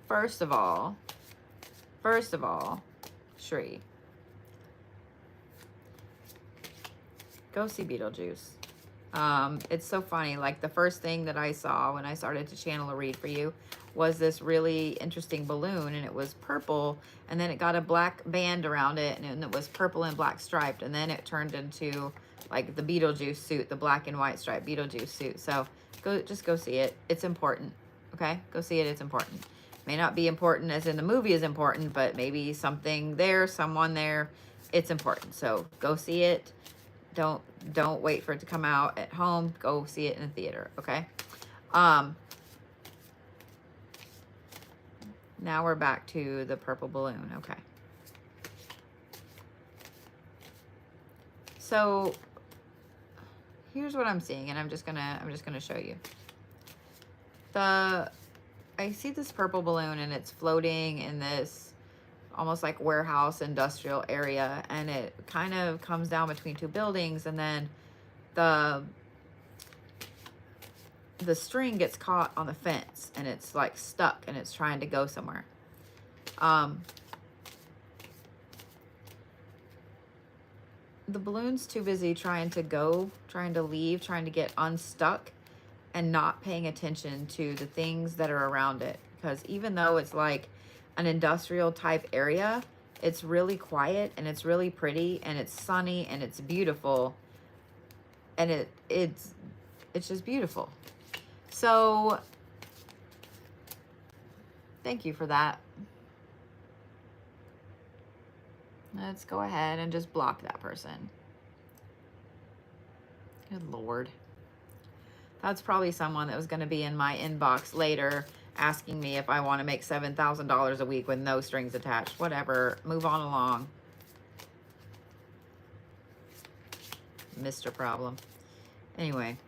First of all, Chrie, go see Beetlejuice. It's so funny. Like, the first thing that I saw when I started to channel a read for you was this really interesting balloon, and it was purple, and then it got a black band around it, and it was purple and black striped, and then it turned into like the Beetlejuice suit, the black and white striped Beetlejuice suit. So just go see it. It's important. Okay, go see it. It's important. May not be important as in the movie is important, but maybe something there, someone there, it's important. So go see it. Don't wait for it to come out at home. Go see it in the theater, okay? Now we're back to the purple balloon, okay. So here's what I'm seeing, and I'm just gonna show you. I see this purple balloon, and it's floating in this almost like warehouse industrial area, and it kind of comes down between two buildings, and then the string gets caught on the fence, and it's like stuck, and it's trying to go somewhere. The balloon's too busy trying to leave, trying to get unstuck, and not paying attention to the things that are around it. Because even though it's like an industrial type area, it's really quiet, and it's really pretty, and it's sunny, and it's beautiful, and it's just beautiful. So thank you for that. Let's go ahead and just block that person. Good Lord. That's probably someone that was going to be in my inbox later asking me if I want to make $7,000 a week with no strings attached. Whatever. Move on along. Mr. Problem. Anyway.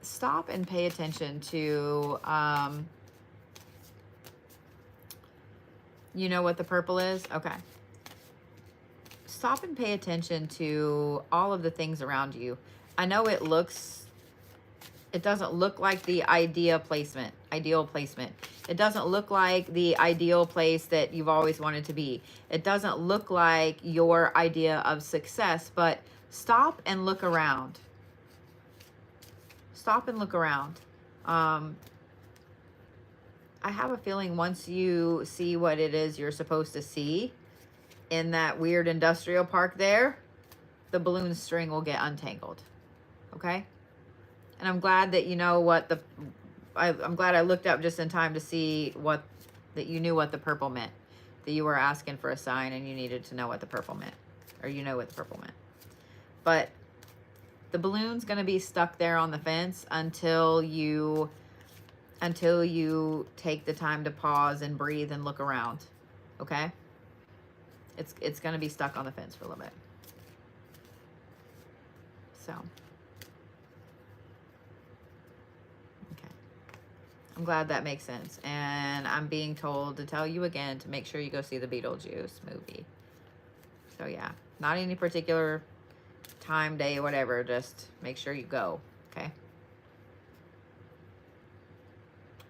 Stop and pay attention to, you know what the purple is? Okay. Stop and pay attention to all of the things around you. I know it doesn't look like the ideal placement. It doesn't look like the ideal place that you've always wanted to be. It doesn't look like your idea of success, but stop and look around. Stop and look around. I have a feeling once you see what it is you're supposed to see in that weird industrial park there, the balloon string will get untangled. Okay? And I'm glad that you know what I'm glad I looked up just in time to see that you knew what the purple meant. That you were asking for a sign and you needed to know what the purple meant. Or you know what the purple meant. But the balloon's going to be stuck there on the fence until you take the time to pause and breathe and look around. Okay? It's going to be stuck on the fence for a little bit. So, okay. I'm glad that makes sense. And I'm being told to tell you again to make sure you go see the Beetlejuice movie. So yeah, not any particular time, day, whatever, just make sure you go. Okay?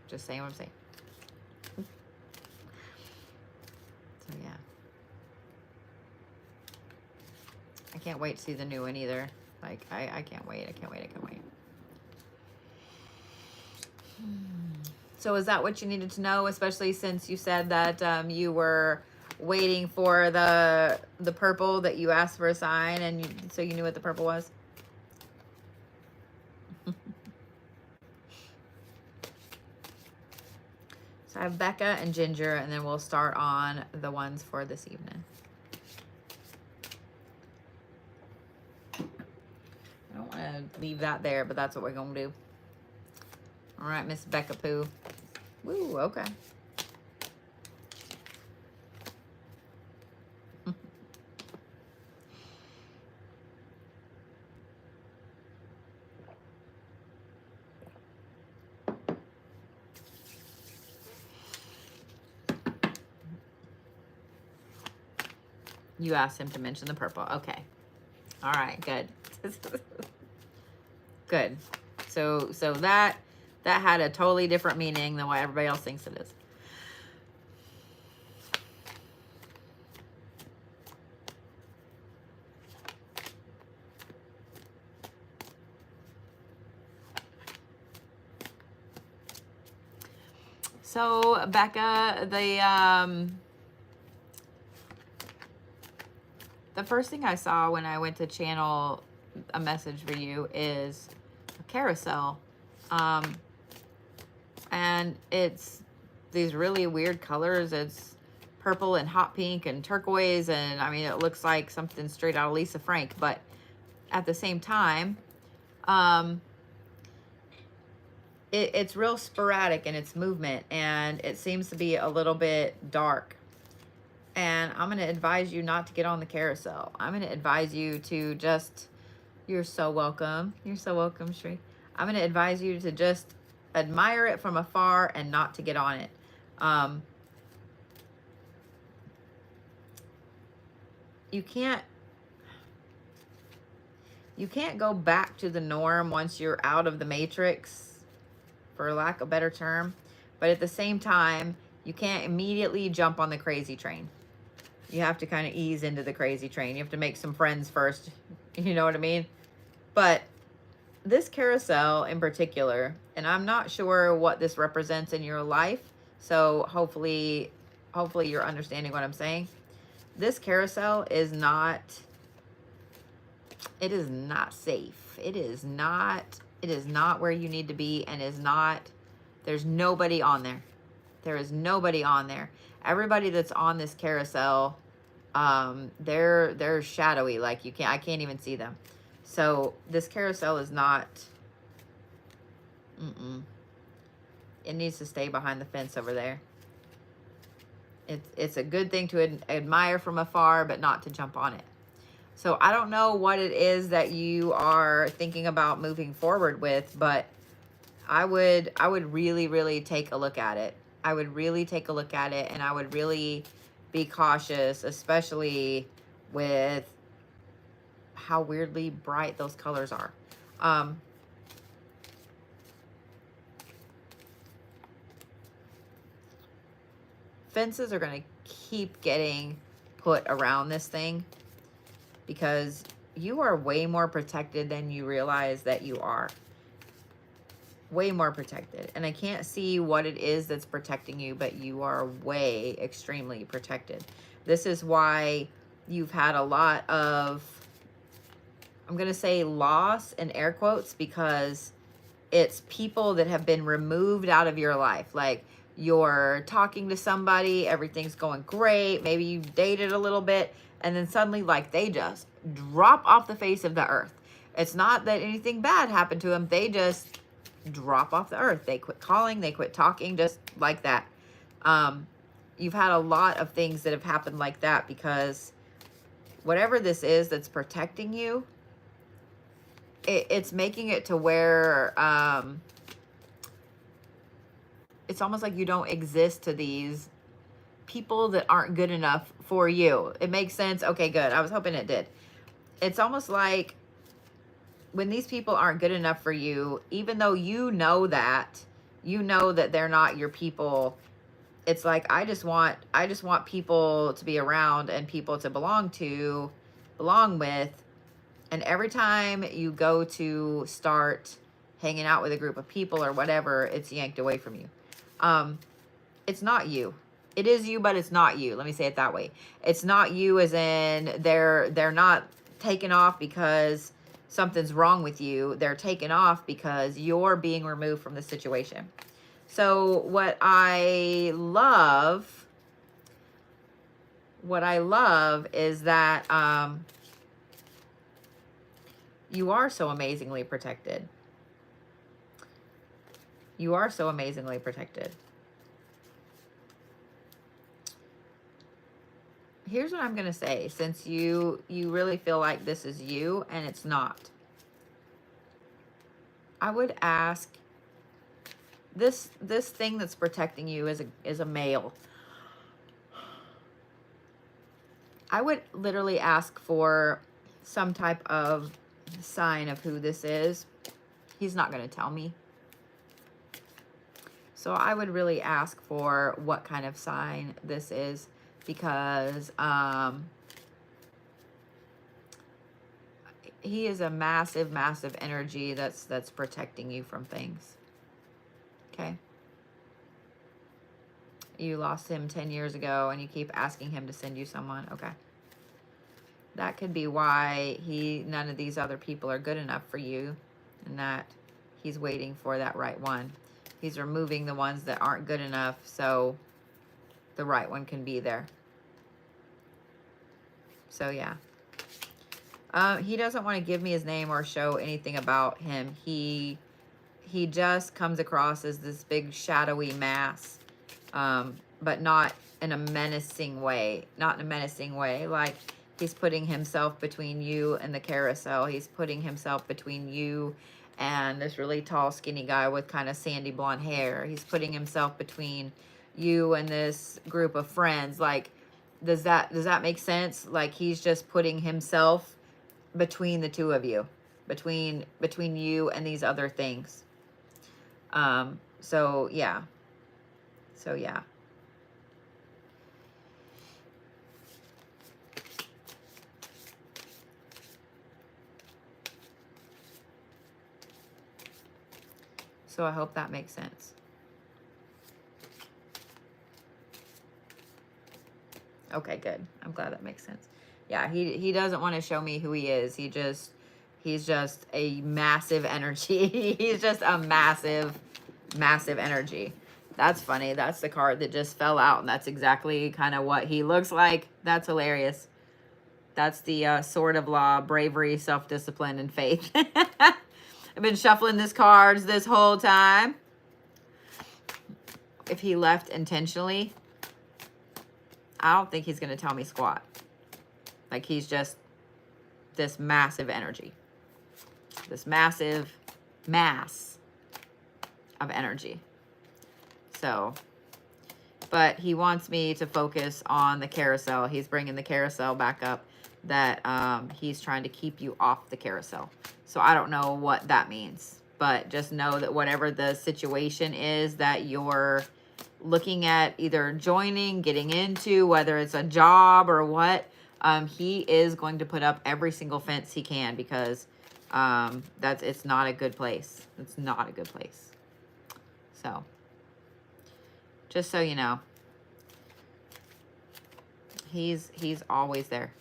Just saying what I'm saying. So yeah. I can't wait to see the new one either. Like, I can't wait. I can't wait. So is that what you needed to know? Especially since you said that you were waiting for the purple, that you asked for a sign, and so you knew what the purple was? So I have Becca and Ginger, and then we'll start on the ones for this evening. I don't want to leave that there, but that's what we're going to do. All right, Miss Becca Pooh. Woo, okay. You asked him to mention the purple. Okay. All right, good. Good. So that had a totally different meaning than what everybody else thinks it is. So Becca, the first thing I saw when I went to channel a message for you is a carousel. And it's these really weird colors. It's purple and hot pink and turquoise. And I mean, it looks like something straight out of Lisa Frank. But at the same time, it's real sporadic in its movement. And it seems to be a little bit dark. And I'm going to advise you not to get on the carousel. I'm going to advise you to just, you're so welcome. You're so welcome, Chrie. I'm going to advise you to just admire it from afar and not to get on it. You can't go back to the norm once you're out of the matrix, for lack of a better term. But at the same time, you can't immediately jump on the crazy train. You have to kind of ease into the crazy train. You have to make some friends first. You know what I mean? But this carousel in particular, and I'm not sure what this represents in your life, so hopefully you're understanding what I'm saying. This carousel is not, it is not safe. It is not where you need to be, and there's nobody on there. There is nobody on there. Everybody that's on this carousel, they're shadowy. Like I can't even see them. So this carousel is not, it needs to stay behind the fence over there. It's a good thing to admire from afar, but not to jump on it. So I don't know what it is that you are thinking about moving forward with, but I would really, really take a look at it. I would really take a look at it, and I would really be cautious, especially with how weirdly bright those colors are. Fences are going to keep getting put around this thing because you are way more protected than you realize that you are. Way more protected. And I can't see what it is that's protecting you, but you are way extremely protected. This is why you've had a lot of, I'm going to say loss in air quotes, because it's people that have been removed out of your life. Like, you're talking to somebody, everything's going great, maybe you dated a little bit, and then suddenly, like, they just drop off the face of the earth. It's not that anything bad happened to them, they just drop off the earth. They quit calling, they quit talking, just like that. You've had a lot of things that have happened like that, because whatever this is that's protecting you, it's making it to where it's almost like you don't exist to these people that aren't good enough for you. It makes sense? Okay, good. I was hoping it did. It's almost like when these people aren't good enough for you, even though you know that they're not your people, it's like, I just want people to be around and people to belong with. And every time you go to start hanging out with a group of people or whatever, it's yanked away from you. It's not you. It is you, but it's not you. Let me say it that way. It's not you as in they're not taken off because something's wrong with you. They're taken off because you're being removed from the situation. So what I love is that you are so amazingly protected. You are so amazingly protected. Here's what I'm going to say, since you really feel like this is you and it's not. I would ask, this thing that's protecting you is a male. I would literally ask for some type of sign of who this is. He's not going to tell me. So I would really ask for what kind of sign this is, because he is a massive, massive energy that's protecting you from things. Okay? You lost him 10 years ago and you keep asking him to send you someone. Okay. That could be why none of these other people are good enough for you, and that he's waiting for that right one. He's removing the ones that aren't good enough so the right one can be there. So yeah. He doesn't want to give me his name or show anything about him. He just comes across as this big shadowy mass, but not in a menacing way. Not in a menacing way. Like, he's putting himself between you and the carousel. He's putting himself between you and this really tall, skinny guy with kind of sandy blonde hair. He's putting himself between you and this group of friends. Like, does that make sense? Like, he's just putting himself between the two of you, between you and these other things. So yeah. So I hope that makes sense. Okay, good. I'm glad that makes sense. Yeah, he doesn't want to show me who he is. He's just a massive energy. He's just a massive, massive energy. That's funny. That's the card that just fell out, and that's exactly kind of what he looks like. That's hilarious. That's the Sword of Law, bravery, self-discipline, and faith. I've been shuffling these cards this whole time. If he left intentionally, I don't think he's going to tell me squat. Like, he's just this massive energy. This massive mass of energy. So, but he wants me to focus on the carousel. He's bringing the carousel back up, that he's trying to keep you off the carousel. So I don't know what that means, but just know that whatever the situation is that you're looking at either joining, getting into, whether it's a job or what, he is going to put up every single fence he can, because it's not a good place. It's not a good place. So, just so you know, he's always there.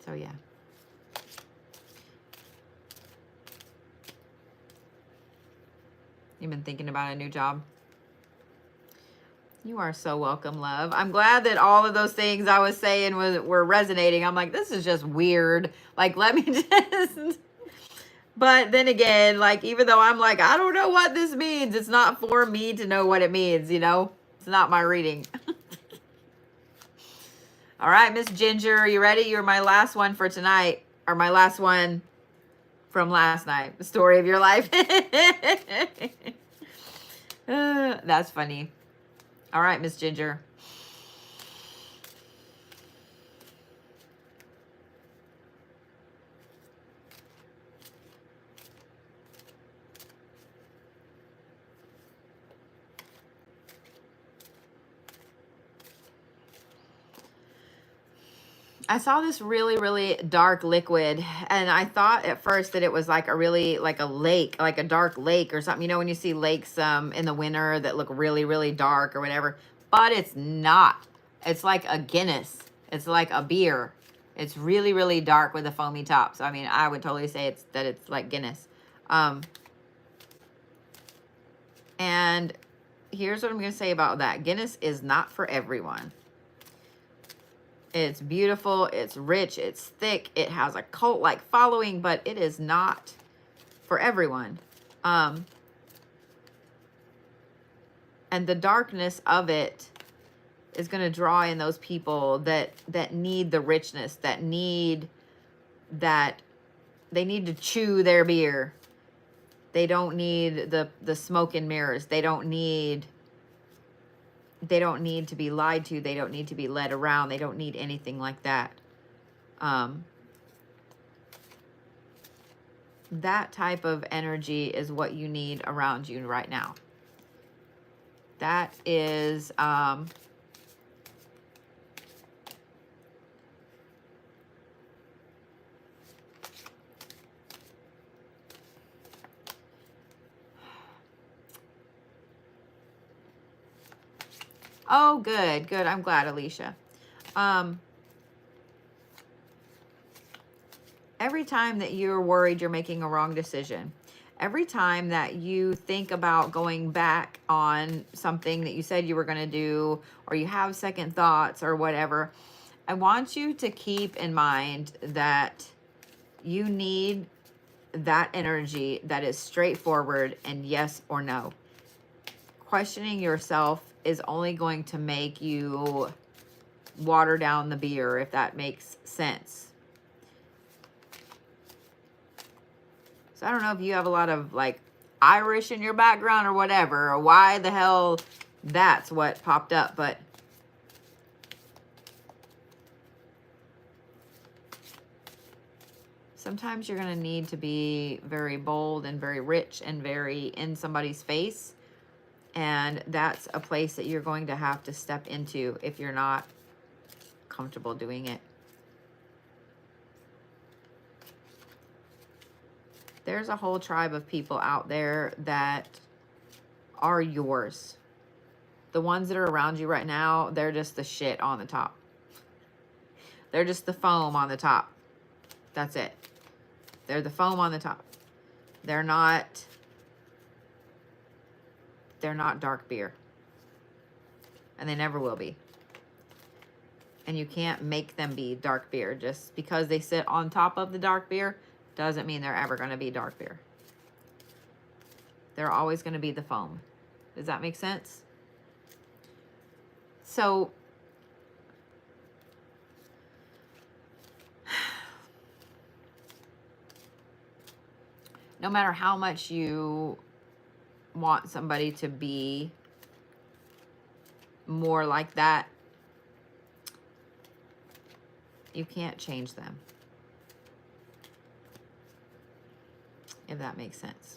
So yeah. You've been thinking about a new job? You are so welcome, love. I'm glad that all of those things I was saying were resonating. I'm like, this is just weird. Like, let me just... But then again, like, even though I'm like, I don't know what this means, it's not for me to know what it means, you know? It's not my reading. All right, Miss Ginger, are you ready? You're my last one for tonight, or my last one from last night. The story of your life. That's funny. All right, Miss Ginger. I saw this really, really dark liquid, and I thought at first that it was like a really, like a lake, like a dark lake or something. You know, when you see lakes in the winter that look really, really dark or whatever, but it's not. It's like a Guinness. It's like a beer. It's really, really dark with a foamy top. So, I mean, I would totally say it's like Guinness. And here's what I'm going to say about that. Guinness is not for everyone. It's beautiful, it's rich, it's thick, it has a cult-like following, but it is not for everyone. And the darkness of it is going to draw in those people that need the richness, that they need to chew their beer. They don't need the smoke and mirrors. They don't need to be lied to. They don't need to be led around. They don't need anything like that. That type of energy is what you need around you right now. That is, oh, good, good. I'm glad, Alisha. Every time that you're worried you're making a wrong decision, every time that you think about going back on something that you said you were going to do, or you have second thoughts or whatever, I want you to keep in mind that you need that energy that is straightforward and yes or no. Questioning yourself is only going to make you water down the beer, if that makes sense. So I don't know if you have a lot of like Irish in your background or whatever, or why the hell that's what popped up, but sometimes you're going to need to be very bold and very rich and very in somebody's face. And that's a place that you're going to have to step into if you're not comfortable doing it. There's a whole tribe of people out there that are yours. The ones that are around you right now, they're just the shit on the top. They're just the foam on the top. That's it. They're the foam on the top. They're not dark beer. And they never will be. And you can't make them be dark beer. Just because they sit on top of the dark beer doesn't mean they're ever going to be dark beer. They're always going to be the foam. Does that make sense? So no matter how much you want somebody to be more like that, you can't change them, if that makes sense.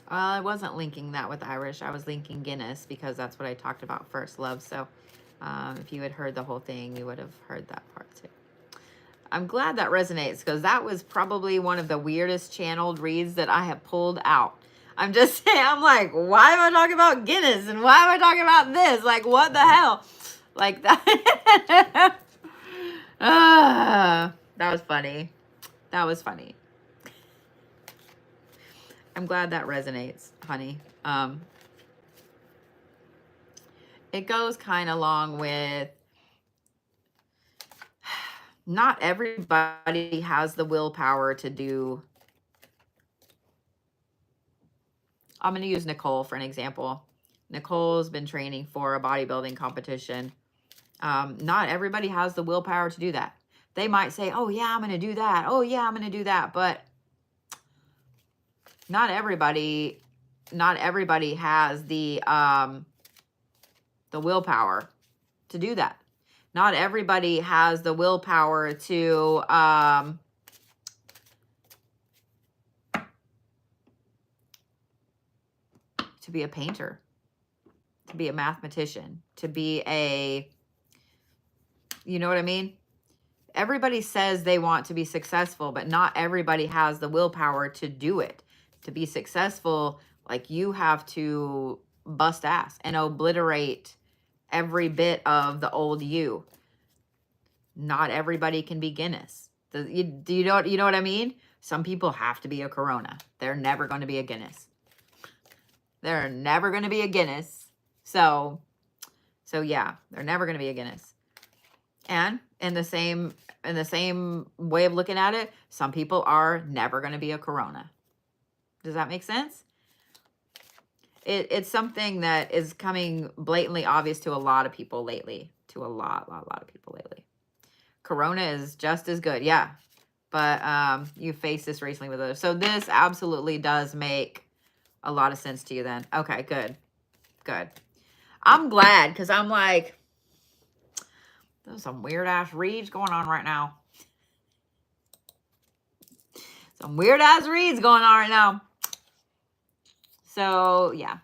I wasn't linking that with Irish. I was linking Guinness because that's what I talked about first, love. So if you had heard the whole thing, you would have heard that part too. I'm glad that resonates because that was probably one of the weirdest channeled reads that I have pulled out. I'm just saying, I'm like, why am I talking about Guinness? And why am I talking about this? Like, what the hell? Like that. That was funny. That was funny. I'm glad that resonates, honey. It goes kind of along with not everybody has the willpower to do. I'm going to use Nicole for an example. Nicole's been training for a bodybuilding competition. Not everybody has the willpower to do that. They might say, oh yeah, I'm going to do that. Oh yeah, I'm going to do that. But not everybody has the willpower to do that. Not everybody has the willpower to be a painter, to be a mathematician, to be a, you know what I mean? Everybody says they want to be successful, but not everybody has the willpower to do it. To be successful, like, you have to bust ass and obliterate every bit of the old you. Not everybody can be Guinness. Do you know what I mean? Some people have to be a Corona. They're never going to be a Guinness. They're never going to be a Guinness. So yeah, they're never going to be a Guinness. And in the same way of looking at it, some people are never going to be a Corona. Does that make sense? It's something that is coming blatantly obvious to a lot of people lately. To a lot of people lately. Corona is just as good, yeah. But you faced this recently with others. So this absolutely does make a lot of sense to you then. Okay, good. Good. I'm glad, because I'm like, there's some weird ass reads going on right now. Some weird ass reads going on right now. So yeah.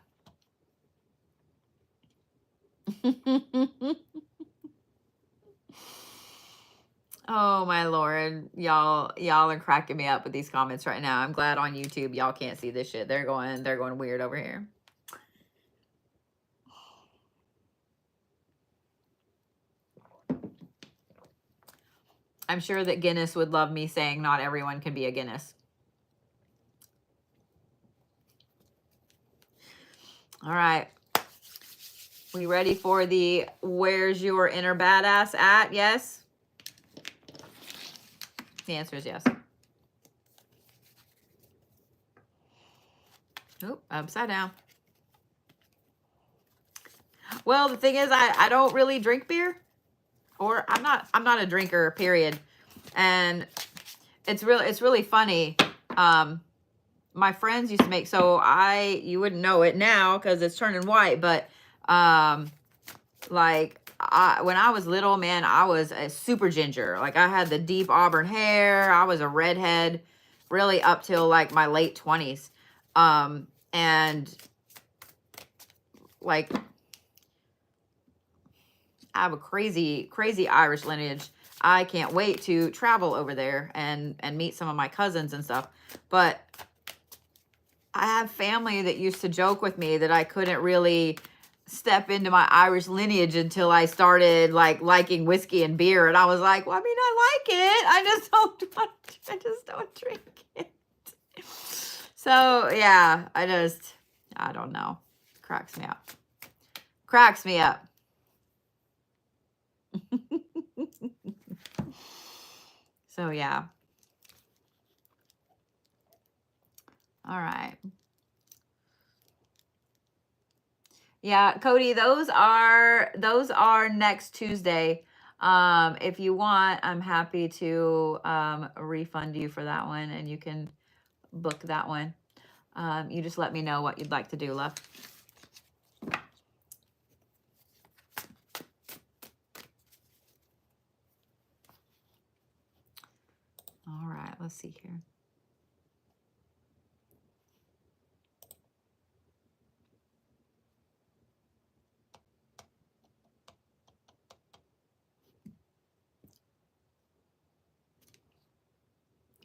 Oh my Lord. Y'all are cracking me up with these comments right now. I'm glad on YouTube y'all can't see this shit. They're going weird over here. I'm sure that Guinness would love me saying not everyone can be a Guinness. All right. We ready for the where's your inner badass at? Yes? The answer is yes. Oh, upside down. Well, the thing is, I don't really drink beer, or I'm not a drinker, period. And it's really funny. My friends used to make, so you wouldn't know it now because it's turning white, but like when I was little, man, I was a super ginger. Like, I had the deep auburn hair. I was a redhead really up till like my late 20s. And like, I have a crazy Irish lineage. I can't wait to travel over there and meet some of my cousins and stuff. But I have family that used to joke with me that I couldn't really step into my Irish lineage until I started like liking whiskey and beer. And I was like, well, I mean, I like it. I just don't drink it. So yeah, I don't know. Cracks me up. Cracks me up. So yeah. All right. Yeah, Cody, those are next Tuesday. If you want, I'm happy to refund you for that one, and you can book that one. You just let me know what you'd like to do, love. All right, let's see here.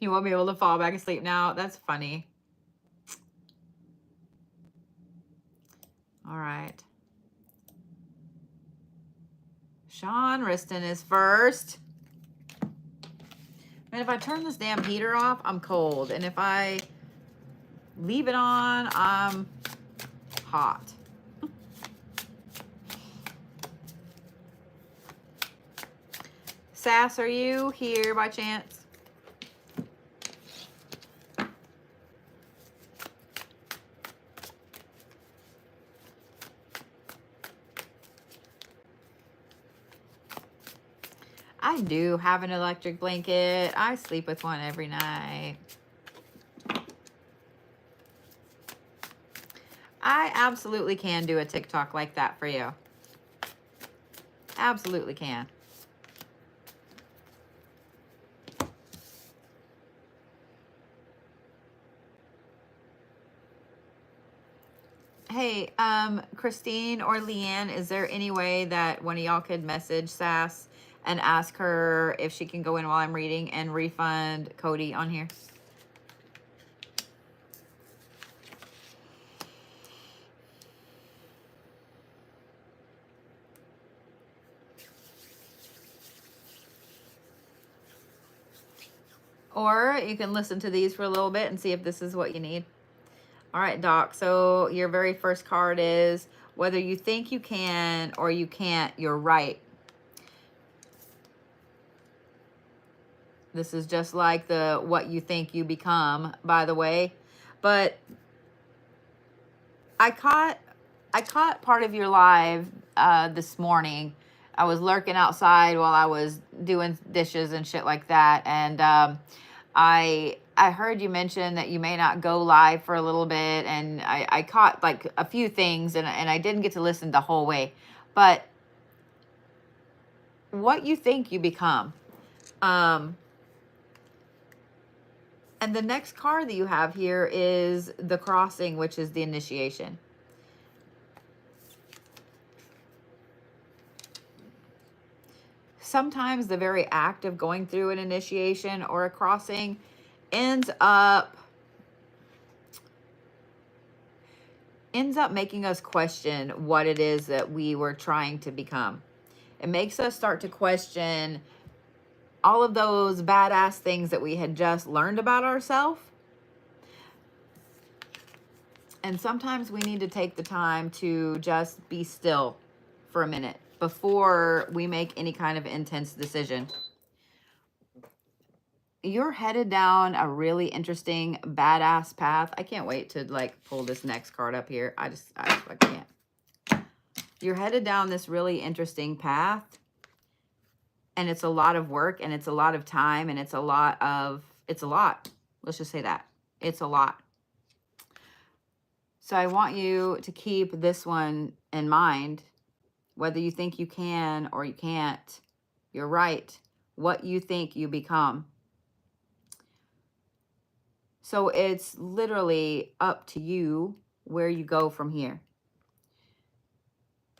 You won't be able to fall back asleep now? That's funny. All right. Shaun Riston is first. And if I turn this damn heater off, I'm cold. And if I leave it on, I'm hot. Sass, are you here by chance? I do have an electric blanket. I sleep with one every night. I absolutely can do a TikTok like that for you. Absolutely can. Hey, Christine or Leanne, is there any way that one of y'all could message Sass and ask her if she can go in while I'm reading and refund Cody on here? Or you can listen to these for a little bit and see if this is what you need. All right, Doc. So your very first card is whether you think you can or you can't, you're right. This is just like the what you think you become, by the way. But I caught part of your live this morning. I was lurking outside while I was doing dishes and shit like that, and I heard you mention that you may not go live for a little bit, and I caught like a few things, and I didn't get to listen the whole way. But what you think you become. And the next card that you have here is the crossing, which is the initiation. Sometimes the very act of going through an initiation or a crossing ends up making us question what it is that we were trying to become. It makes us start to question all of those badass things that we had just learned about ourselves. And sometimes we need to take the time to just be still for a minute before we make any kind of intense decision. You're headed down a really interesting, badass path. I can't wait to like pull this next card up here. I can't. You're headed down this really interesting path, and it's a lot of work, and it's a lot of time, and it's a lot. Let's just say that. It's a lot. So I want you to keep this one in mind. Whether you think you can or you can't, you're right. What you think you become. So it's literally up to you where you go from here.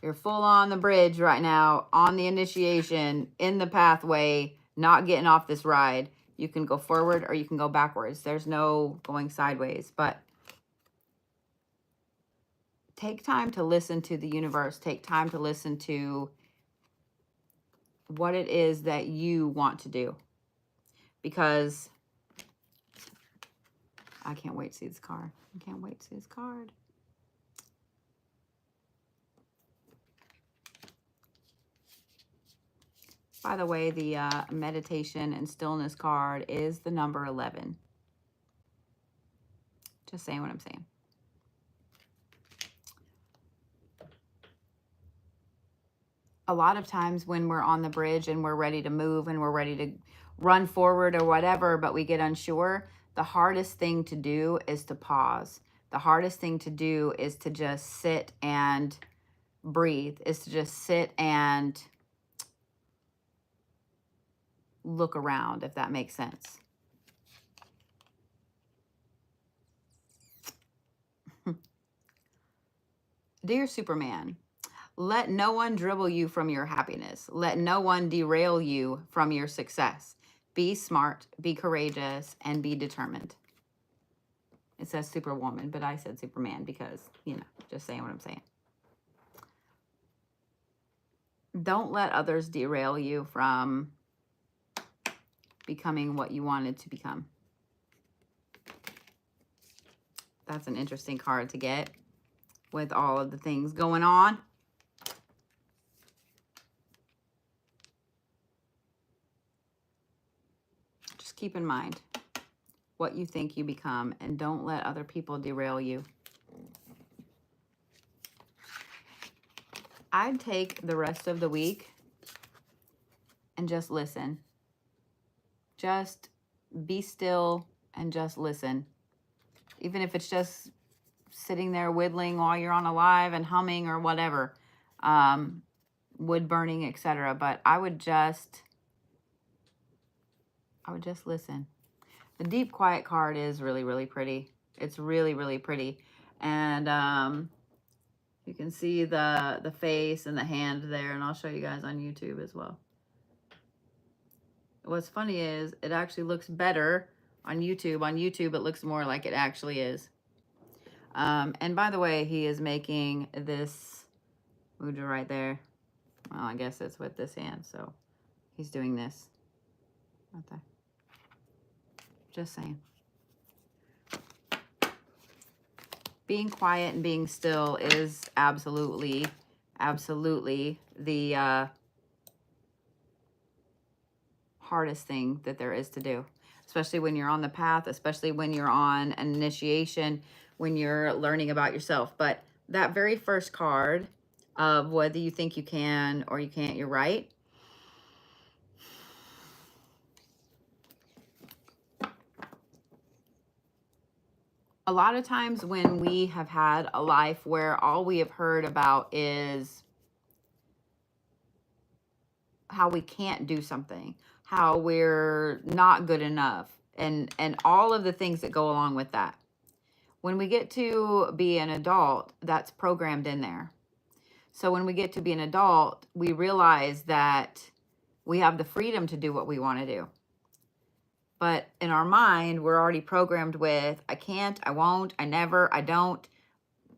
You're full on the bridge right now, on the initiation, in the pathway, not getting off this ride. You can go forward or you can go backwards. There's no going sideways, but take time to listen to the universe. Take time to listen to what it is that you want to do. Because I can't wait to see this card. I can't wait to see this card. By the way, the meditation and stillness card is the number 11. Just saying what I'm saying. a lot of times when we're on the bridge and we're ready to move and we're ready to run forward or whatever, but we get unsure, the hardest thing to do is to pause. The hardest thing to do is to just sit and breathe, is to just sit and look around, if that makes sense. Dear Superman, let no one dribble you from your happiness. Let no one derail you from your success. Be smart, be courageous, and be determined. It says Superwoman, but I said Superman because, you know, just saying what I'm saying. Don't let others derail you from becoming what you wanted to become. That's an interesting card to get with all of the things going on. Just keep in mind what you think you become, and don't let other people derail you. I'd take the rest of the week and just listen. Just be still and just listen. Even if it's just sitting there whittling while you're on a live and humming or whatever, wood burning, etc. But I would just listen. The deep quiet card is really, really pretty. It's really, really pretty. And you can see the face and the hand there, and I'll show you guys on YouTube as well. What's funny is it actually looks better on YouTube. On YouTube, it looks more like it actually is. And by the way, he is making this mudra right there. Well, I guess it's with this hand, so he's doing this right there. Just saying. Being quiet and being still is absolutely, absolutely the hardest thing that there is to do, especially when you're on the path, especially when you're on an initiation, when you're learning about yourself. But that very first card of whether you think you can or you can't, you're right. A lot of times when we have had a life where all we have heard about is how we can't do something, how we're not good enough, and all of the things that go along with that. When we get to be an adult, that's programmed in there. So when we get to be an adult, we realize that we have the freedom to do what we want to do. But in our mind, we're already programmed with, I can't, I won't, I never, I don't,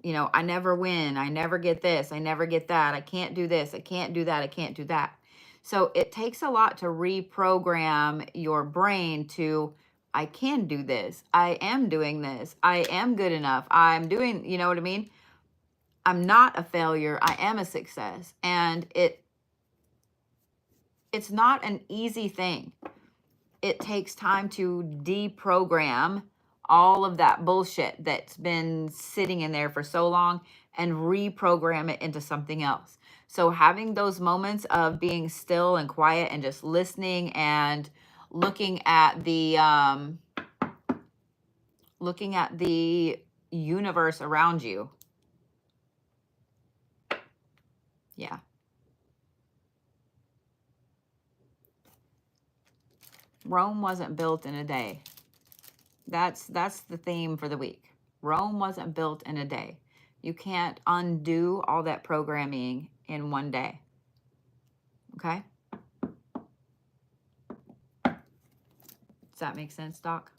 you know, I never win, I never get this, I never get that, I can't do this, I can't do that, I can't do that. So it takes a lot to reprogram your brain to, I can do this, I am doing this, I am good enough, I'm doing, you know what I mean? I'm not a failure, I am a success. And it's not an easy thing. It takes time to deprogram all of that bullshit that's been sitting in there for so long and reprogram it into something else. So having those moments of being still and quiet and just listening and looking at the universe around you. Yeah. Rome wasn't built in a day. That's the theme for the week. Rome wasn't built in a day. You can't undo all that programming in one day. Okay? Does that make sense, Doc?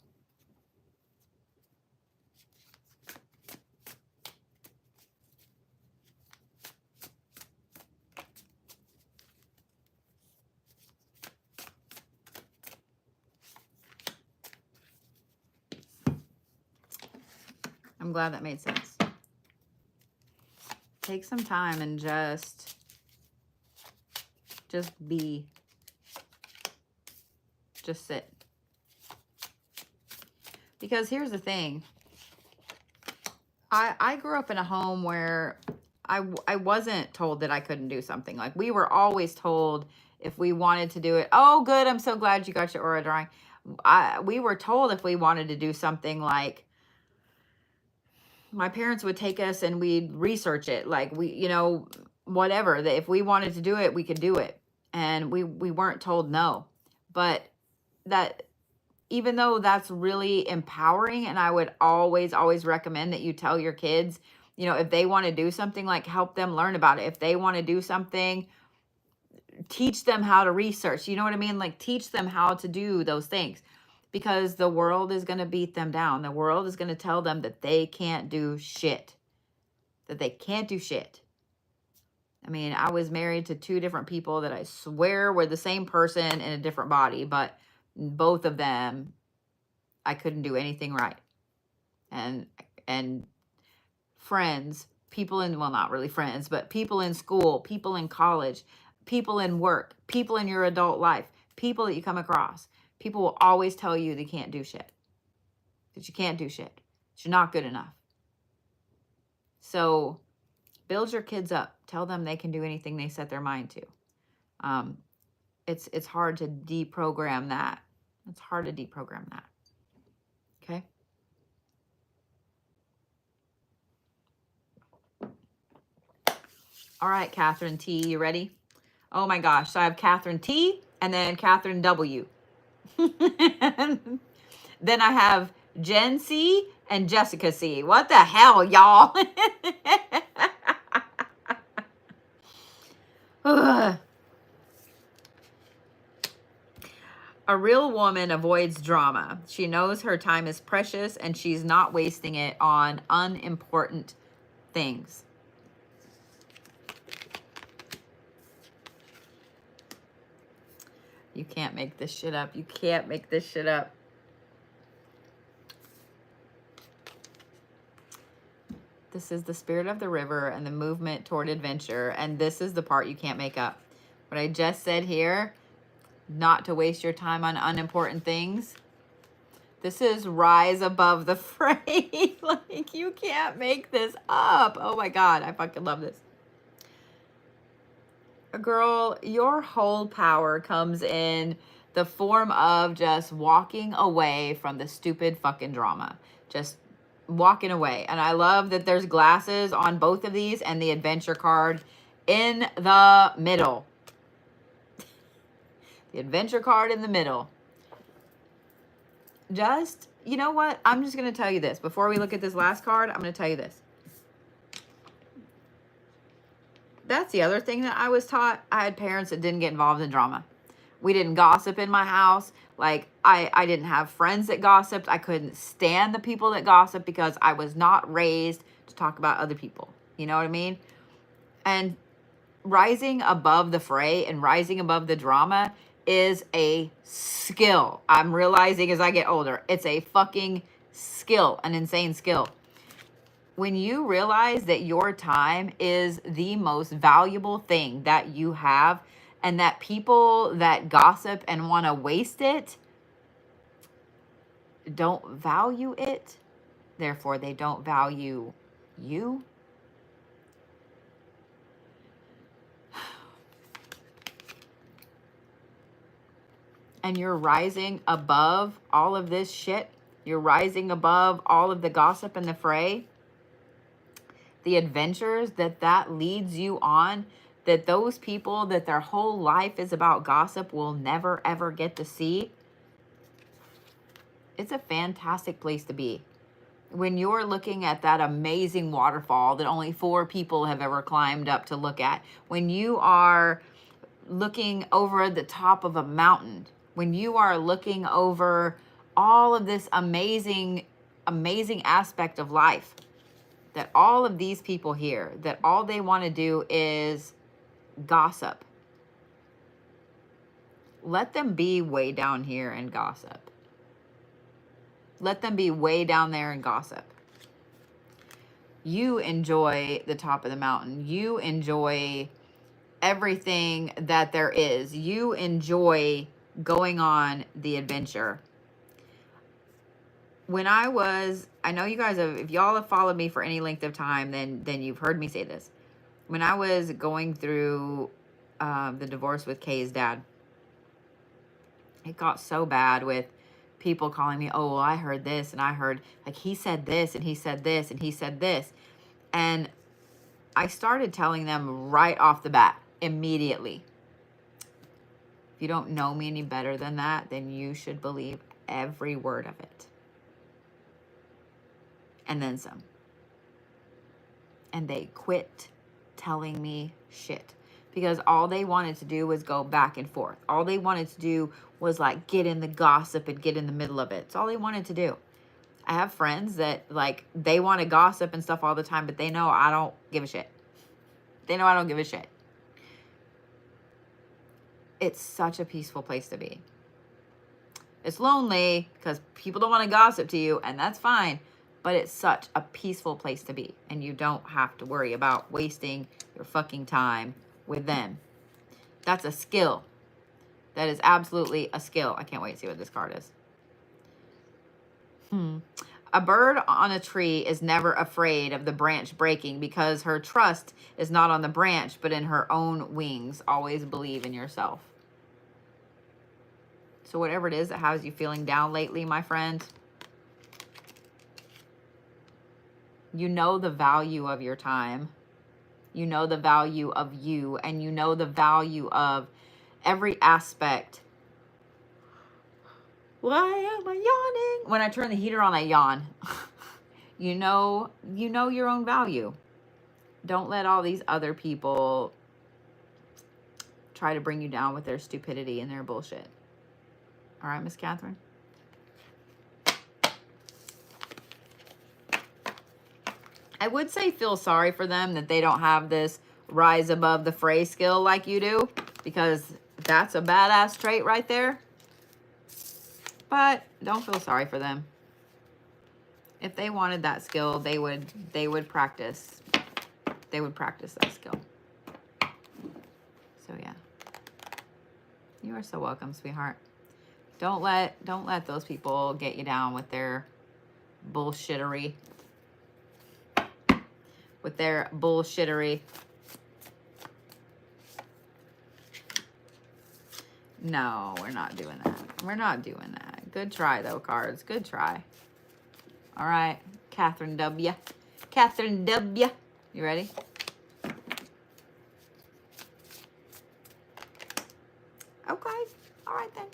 I'm glad that made sense. Take some time and just be. Just sit. Because here's the thing. I grew up in a home where I wasn't told that I couldn't do something. Like, we were always told if we wanted to do it. Oh, good. I'm so glad you got your aura drawing. We were told if we wanted to do something, like, my parents would take us and we'd research it. Like, we, you know, whatever, that if we wanted to do it, we could do it. And we weren't told no. But that, even though that's really empowering, and I would always recommend that you tell your kids, you know, if they want to do something, like, help them learn about it. If they want to do something, teach them how to research. You know what I mean? Like, teach them how to do those things, because the world is going to beat them down. The world is going to tell them that they can't do shit, that they can't do shit. I mean, I was married to 2 different people that I swear were the same person in a different body, but both of them, I couldn't do anything right. And friends, people in, well, not really friends, but people in school, people in college, people in work, people in your adult life, people that you come across, people will always tell you they can't do shit, that you can't do shit, that you're not good enough. So build your kids up. Tell them they can do anything they set their mind to. It's hard to deprogram that. It's hard to deprogram that. Okay. All right, Kathryn T, you ready? Oh my gosh. So I have Kathryn T and then Katherine W. Then I have Jen C and Jessica C. What the hell, y'all? A real woman avoids drama. She knows her time is precious and she's not wasting it on unimportant things. You can't make this shit up. You can't make this shit up. This is the spirit of the river and the movement toward adventure. And this is the part you can't make up. What I just said here, not to waste your time on unimportant things. This is rise above the fray. Like, you can't make this up. Oh my God, I fucking love this. Girl, your whole power comes in the form of just walking away from the stupid fucking drama. Just walking away. And I love that there's glasses on both of these and the adventure card in the middle. The adventure card in the middle. Just, you know what? I'm just going to tell you this. Before we look at this last card, I'm going to tell you this. That's the other thing that I was taught. I had parents that didn't get involved in drama. We didn't gossip in my house. Like, I didn't have friends that gossiped. I couldn't stand the people that gossiped because I was not raised to talk about other people. You know what I mean? And rising above the fray and rising above the drama is a skill. I'm realizing as I get older, it's a fucking skill, an insane skill. When you realize that your time is the most valuable thing that you have, and that people that gossip and want to waste it don't value it, therefore they don't value you. And you're rising above all of this shit. You're rising above all of the gossip and the fray. The adventures that leads you on, that those people that their whole life is about gossip will never ever get to see. It's a fantastic place to be. When you're looking at that amazing waterfall that only 4 people have ever climbed up to look at, when you are looking over the top of a mountain, when you are looking over all of this amazing aspect of life, that all of these people here, that all they want to do is gossip. Let them be way down here and gossip. Let them be way down there and gossip. You enjoy the top of the mountain. You enjoy everything that there is. You enjoy going on the adventure. When I know you guys have, if y'all have followed me for any length of time, then you've heard me say this. When I was going through the divorce with Kay's dad, it got so bad with people calling me, oh, well, I heard this and I heard, like, he said this and he said this and he said this. And I started telling them right off the bat, immediately, if you don't know me any better than that, then you should believe every word of it. And then some. And they quit telling me shit. Because all they wanted to do was go back and forth. All they wanted to do was like get in the gossip and get in the middle of it. It's all they wanted to do. I have friends that like they want to gossip and stuff all the time, but they know I don't give a shit. They know I don't give a shit. It's such a peaceful place to be. It's lonely because people don't want to gossip to you, and that's fine. But it's such a peaceful place to be. And you don't have to worry about wasting your fucking time with them. That's a skill. That is absolutely a skill. I can't wait to see what this card is. A bird on a tree is never afraid of the branch breaking because her trust is not on the branch, but in her own wings. Always believe in yourself. So whatever it is that has you feeling down lately, my friend, you know the value of your time. You know the value of you, and you know the value of every aspect. Why am I yawning? When I turn the heater on, I yawn. You know your own value. Don't let all these other people try to bring you down with their stupidity and their bullshit. All right, Miss Kathryn? I would say feel sorry for them that they don't have this rise above the fray skill like you do, because that's a badass trait right there. But don't feel sorry for them. If they wanted that skill, they would practice. They would practice that skill. So yeah. You are so welcome, sweetheart. Don't let those people get you down with their bullshittery. With their bullshittery. No, we're not doing that. We're not doing that. Good try, though, cards. Good try. All right. Katherine W. Katherine W. You ready? Okay. All right, then.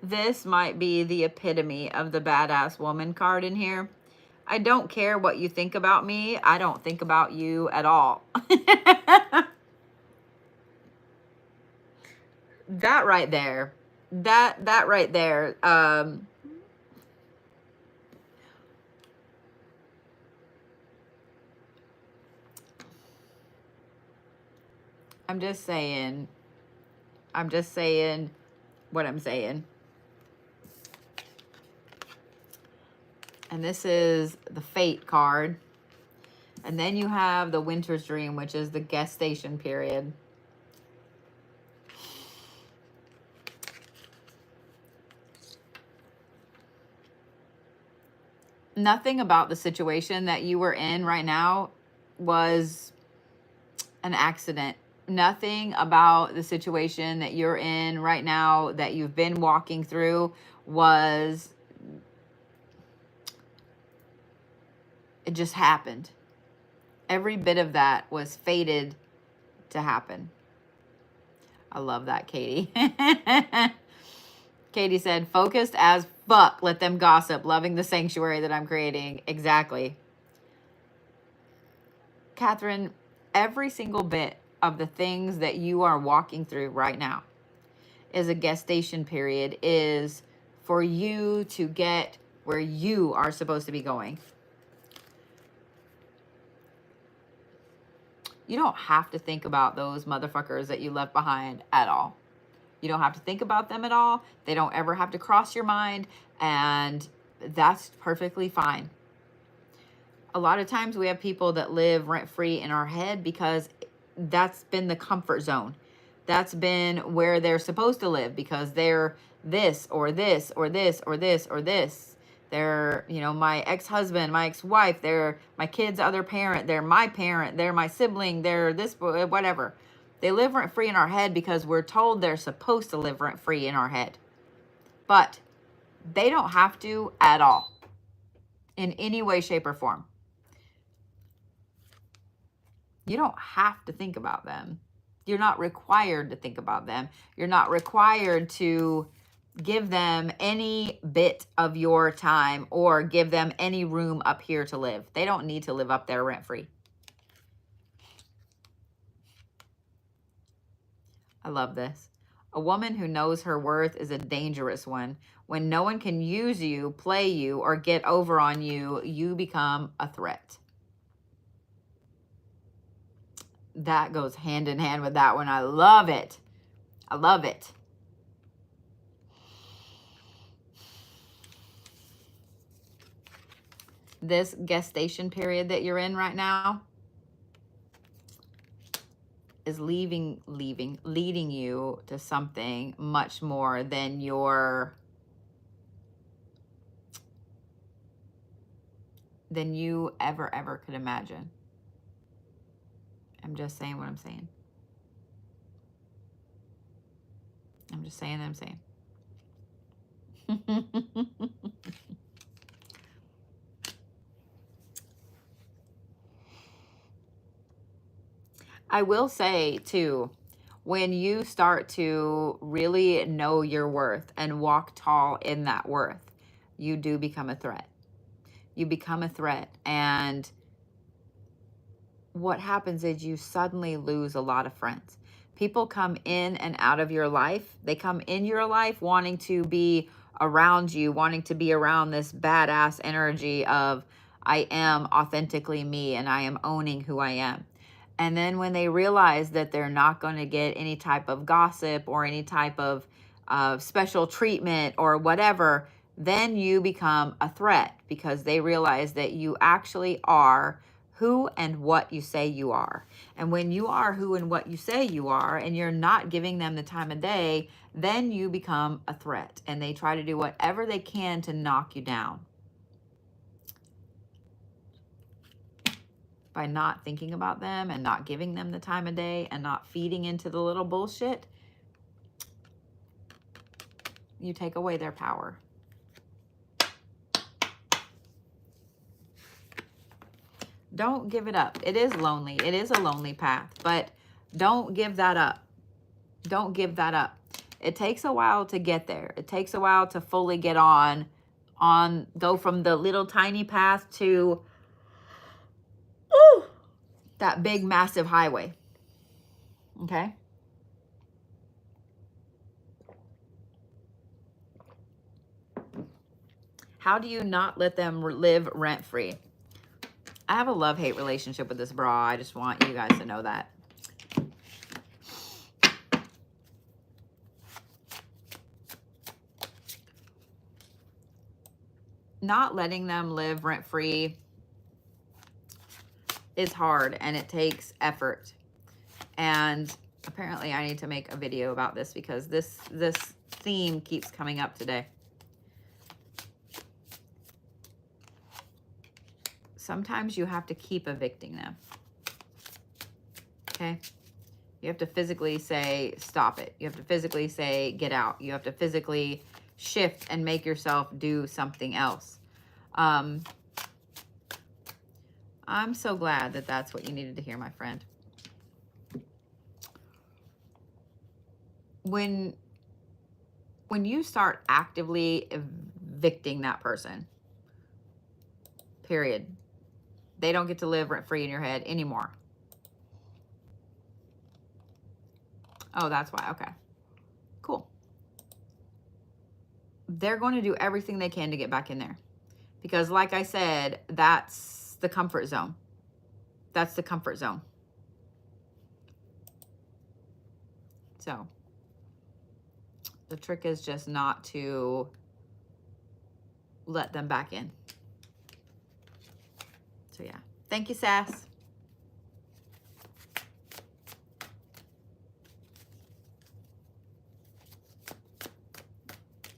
This might be the epitome of the badass woman card in here. I don't care what you think about me. I don't think about you at all. That right there. That right there. I'm just saying what I'm saying. And this is the Fate card. And then you have the Winter's Dream, which is the gestation period. Nothing about the situation that you were in right now was an accident. Nothing about the situation that you're in right now that you've been walking through was... It just happened. Every bit of that was fated to happen. I love that, Katie. Katie said, focused as fuck. Let them gossip. Loving the sanctuary that I'm creating. Exactly. Kathryn, every single bit of the things that you are walking through right now is a gestation period, is for you to get where you are supposed to be going. You don't have to think about those motherfuckers that you left behind at all. You don't have to think about them at all. They don't ever have to cross your mind, and that's perfectly fine. A lot of times we have people that live rent-free in our head because that's been the comfort zone. That's been where they're supposed to live because they're this or this or this or this or this. They're, you know, my ex-husband, my ex-wife, they're my kid's other parent, they're my parent, they're my sibling, they're this, whatever. They live rent-free in our head because we're told they're supposed to live rent-free in our head. But they don't have to at all, in any way, shape, or form. You don't have to think about them. You're not required to think about them. You're not required to give them any bit of your time or give them any room up here to live. They don't need to live up there rent-free. I love this. A woman who knows her worth is a dangerous one. When no one can use you, play you, or get over on you, you become a threat. That goes hand in hand with that one. I love it. I love it. This gestation period that you're in right now is leading you to something much more than than you ever could imagine. I'm just saying what I'm saying. I'm just saying what I'm saying. I will say too, when you start to really know your worth and walk tall in that worth, you do become a threat. You become a threat, and what happens is you suddenly lose a lot of friends. People come in and out of your life. They come in your life wanting to be around you, wanting to be around this badass energy of I am authentically me and I am owning who I am. And then when they realize that they're not going to get any type of gossip or any type of special treatment or whatever, then you become a threat because they realize that you actually are who and what you say you are. And when you are who and what you say you are, and you're not giving them the time of day, then you become a threat. And they try to do whatever they can to knock you down. By not thinking about them and not giving them the time of day and not feeding into the little bullshit, you take away their power. Don't give it up. It is lonely. It is a lonely path, but don't give that up. Don't give that up. It takes a while to get there. It takes a while to fully get go from the little tiny path to that big, massive highway. Okay? How do you not let them live rent-free? I have a love-hate relationship with this bra. I just want you guys to know that. Not letting them live rent-free is hard, and it takes effort. And apparently I need to make a video about this because this theme keeps coming up today. Sometimes you have to keep evicting them. Okay? You have to physically say, stop it. You have to physically say, get out. You have to physically shift and make yourself do something else. I'm so glad that that's what you needed to hear, my friend. When you start actively evicting that person, period, they don't get to live rent-free in your head anymore. Oh, that's why. Okay. Cool. They're going to do everything they can to get back in there. Because like I said, that's the comfort zone. That's the comfort zone. So the trick is just not to let them back in. So yeah. Thank you, Sass.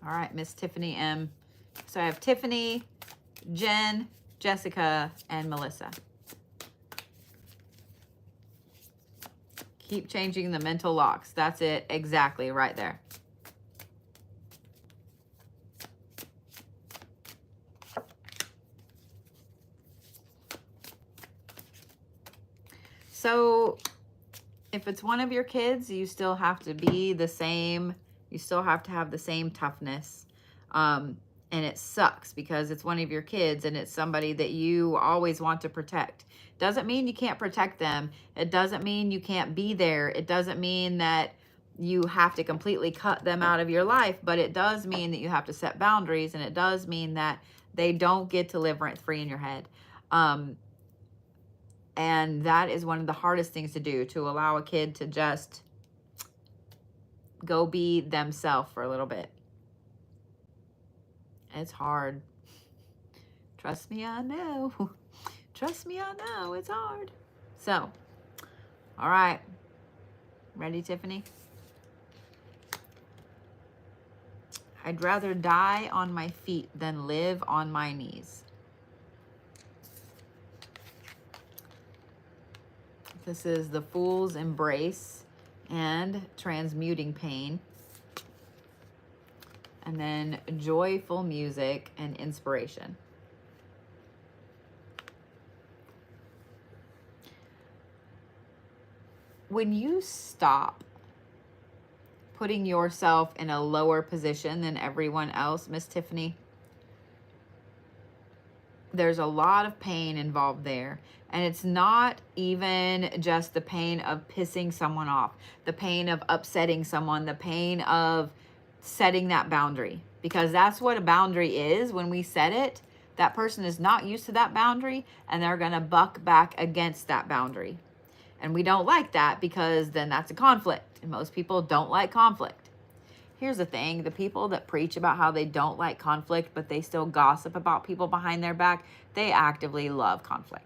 All right, Miss Tiffany M. So I have Tiffany, Jen, Jessica, and Melissa. Keep changing the mental locks. That's it. Exactly right there. So if it's one of your kids, you still have to be the same. You still have to have the same toughness. And it sucks because it's one of your kids and it's somebody that you always want to protect. Doesn't mean you can't protect them. It doesn't mean you can't be there. It doesn't mean that you have to completely cut them out of your life, but it does mean that you have to set boundaries, and it does mean that they don't get to live rent free in your head. And that is one of the hardest things to do, to allow a kid to just go be themselves for a little bit. It's hard. Trust me, I know. Trust me, I know. It's hard. So, all right. Ready, Tiffany? I'd rather die on my feet than live on my knees. This is the Fool's Embrace and Transmuting Pain. And then Joyful Music and Inspiration. When you stop putting yourself in a lower position than everyone else, Miss Tiffany, there's a lot of pain involved there. And it's not even just the pain of pissing someone off, the pain of upsetting someone, the pain of setting that boundary. Because that's what a boundary is. When we set it, that person is not used to that boundary and they're going to buck back against that boundary. And we don't like that because then that's a conflict. And most people don't like conflict. Here's the thing. The people that preach about how they don't like conflict, but they still gossip about people behind their back, they actively love conflict.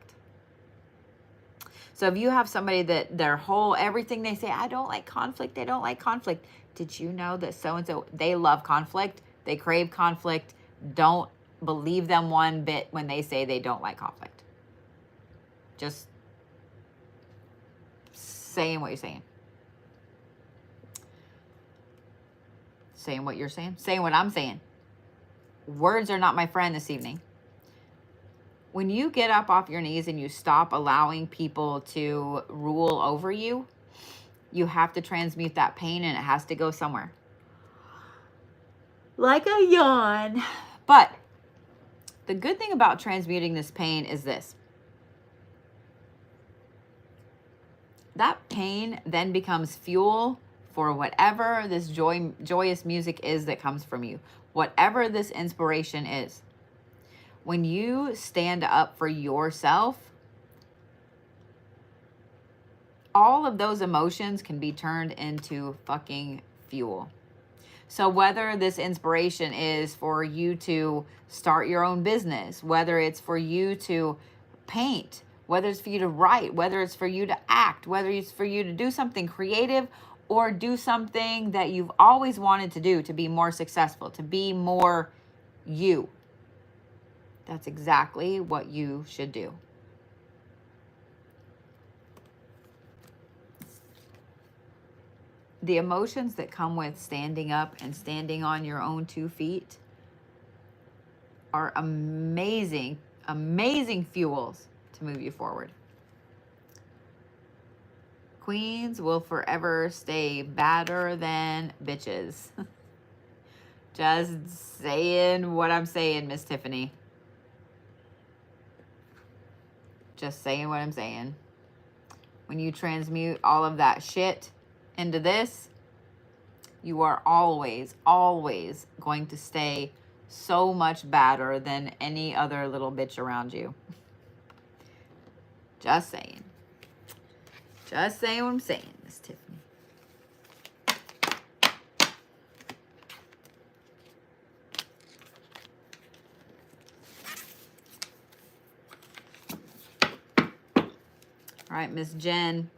So if you have somebody that their whole, everything they say, I don't like conflict, they don't like conflict. Did you know that so-and-so, they love conflict, they crave conflict? Don't believe them one bit when they say they don't like conflict. Just saying what you're saying. Saying what you're saying. Saying what I'm saying. Words are not my friend this evening. When you get up off your knees and you stop allowing people to rule over you, you have to transmute that pain and it has to go somewhere. Like a yawn. But the good thing about transmuting this pain is this. That pain then becomes fuel for whatever this joyous music is that comes from you. Whatever this inspiration is. When you stand up for yourself, all of those emotions can be turned into fucking fuel. So whether this inspiration is for you to start your own business, whether it's for you to paint, whether it's for you to write, whether it's for you to act, whether it's for you to do something creative or do something that you've always wanted to do to be more successful, to be more you. That's exactly what you should do. The emotions that come with standing up and standing on your own 2 feet are amazing, amazing fuels to move you forward. Queens will forever stay badder than bitches. Just saying what I'm saying, Miss Tiffany. Just saying what I'm saying. When you transmute all of that shit into this, you are always, always going to stay so much badder than any other little bitch around you. Just saying. Just saying what I'm saying, Miss Tiffany. All right, Miss Jen.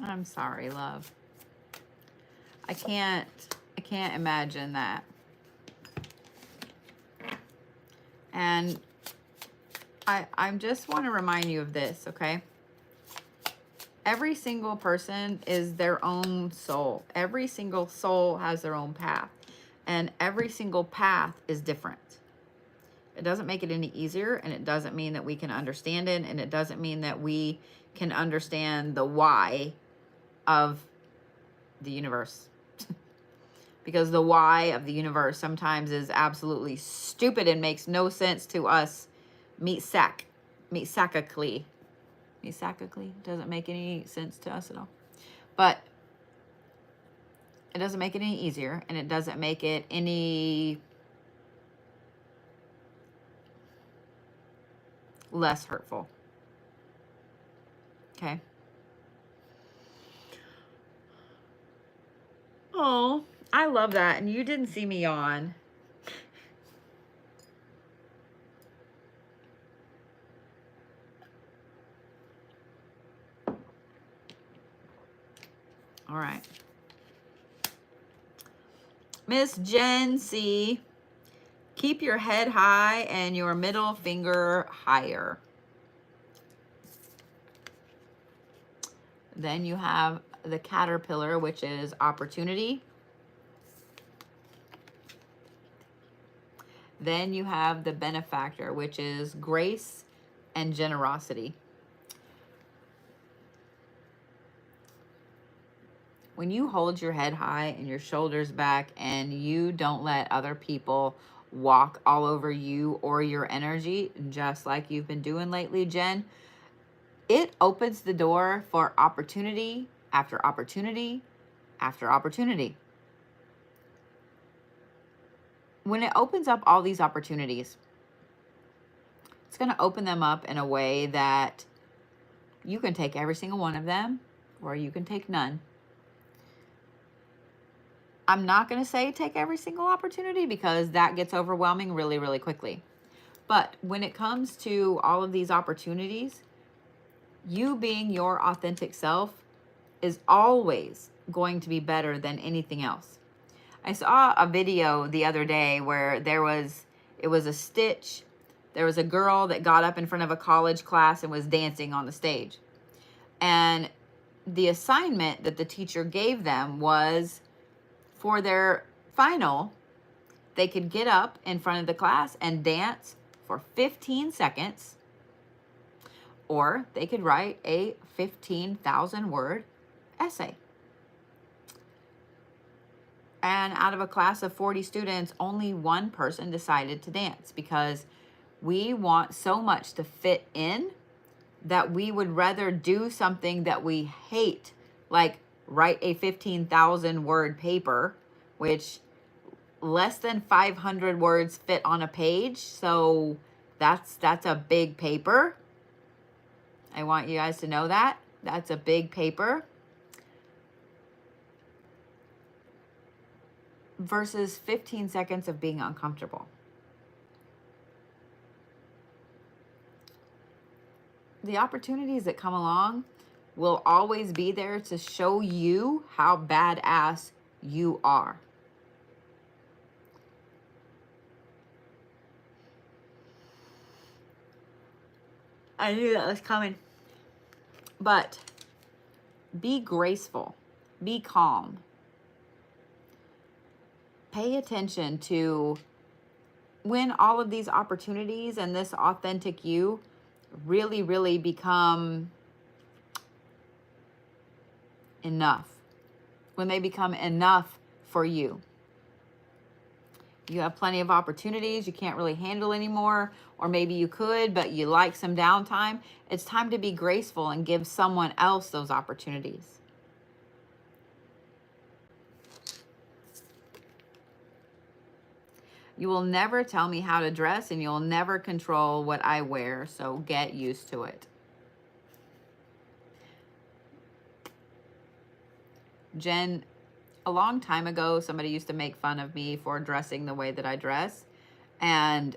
I'm sorry, love. I can't imagine that. And I just want to remind you of this, okay? Every single person is their own soul. Every single soul has their own path. And every single path is different. It doesn't make it any easier, and it doesn't mean that we can understand it, and it doesn't mean that we can understand the why of the universe. Because the why of the universe sometimes is absolutely stupid and makes no sense to us meet-sackically. Doesn't make any sense to us at all. But it doesn't make it any easier, and it doesn't make it any less hurtful. Okay? Oh, I love that. And you didn't see me on. All right. Miss Jen C. Keep your head high and your middle finger higher. Then you have the caterpillar, which is opportunity. Then you have the benefactor, which is grace and generosity. When you hold your head high and your shoulders back and you don't let other people walk all over you or your energy, just like you've been doing lately, Jen, it opens the door for opportunity after opportunity after opportunity. When it opens up all these opportunities, it's going to open them up in a way that you can take every single one of them, or you can take none. I'm not going to say take every single opportunity, because that gets overwhelming really, really quickly. But when it comes to all of these opportunities, you being your authentic self is always going to be better than anything else. I saw a video the other day where it was a stitch. There was a girl that got up in front of a college class and was dancing on the stage. And the assignment that the teacher gave them was, for their final, they could get up in front of the class and dance for 15 seconds, or they could write a 15,000 word essay. And out of a class of 40 students, only one person decided to dance, because we want so much to fit in that we would rather do something that we hate, like write a 15,000 word paper, which less than 500 words fit on a page. So that's a big paper. I want you guys to know that. That's a big paper. Versus 15 seconds of being uncomfortable. The opportunities that come along will always be there to show you how badass you are. I knew that was coming. But be graceful. Be calm. Pay attention to when all of these opportunities and this authentic you really, really become enough. When they become enough for you. You have plenty of opportunities you can't really handle anymore, or maybe you could, but you like some downtime. It's time to be graceful and give someone else those opportunities. You will never tell me how to dress, and you'll never control what I wear, so get used to it. Jen, a long time ago, somebody used to make fun of me for dressing the way that I dress. And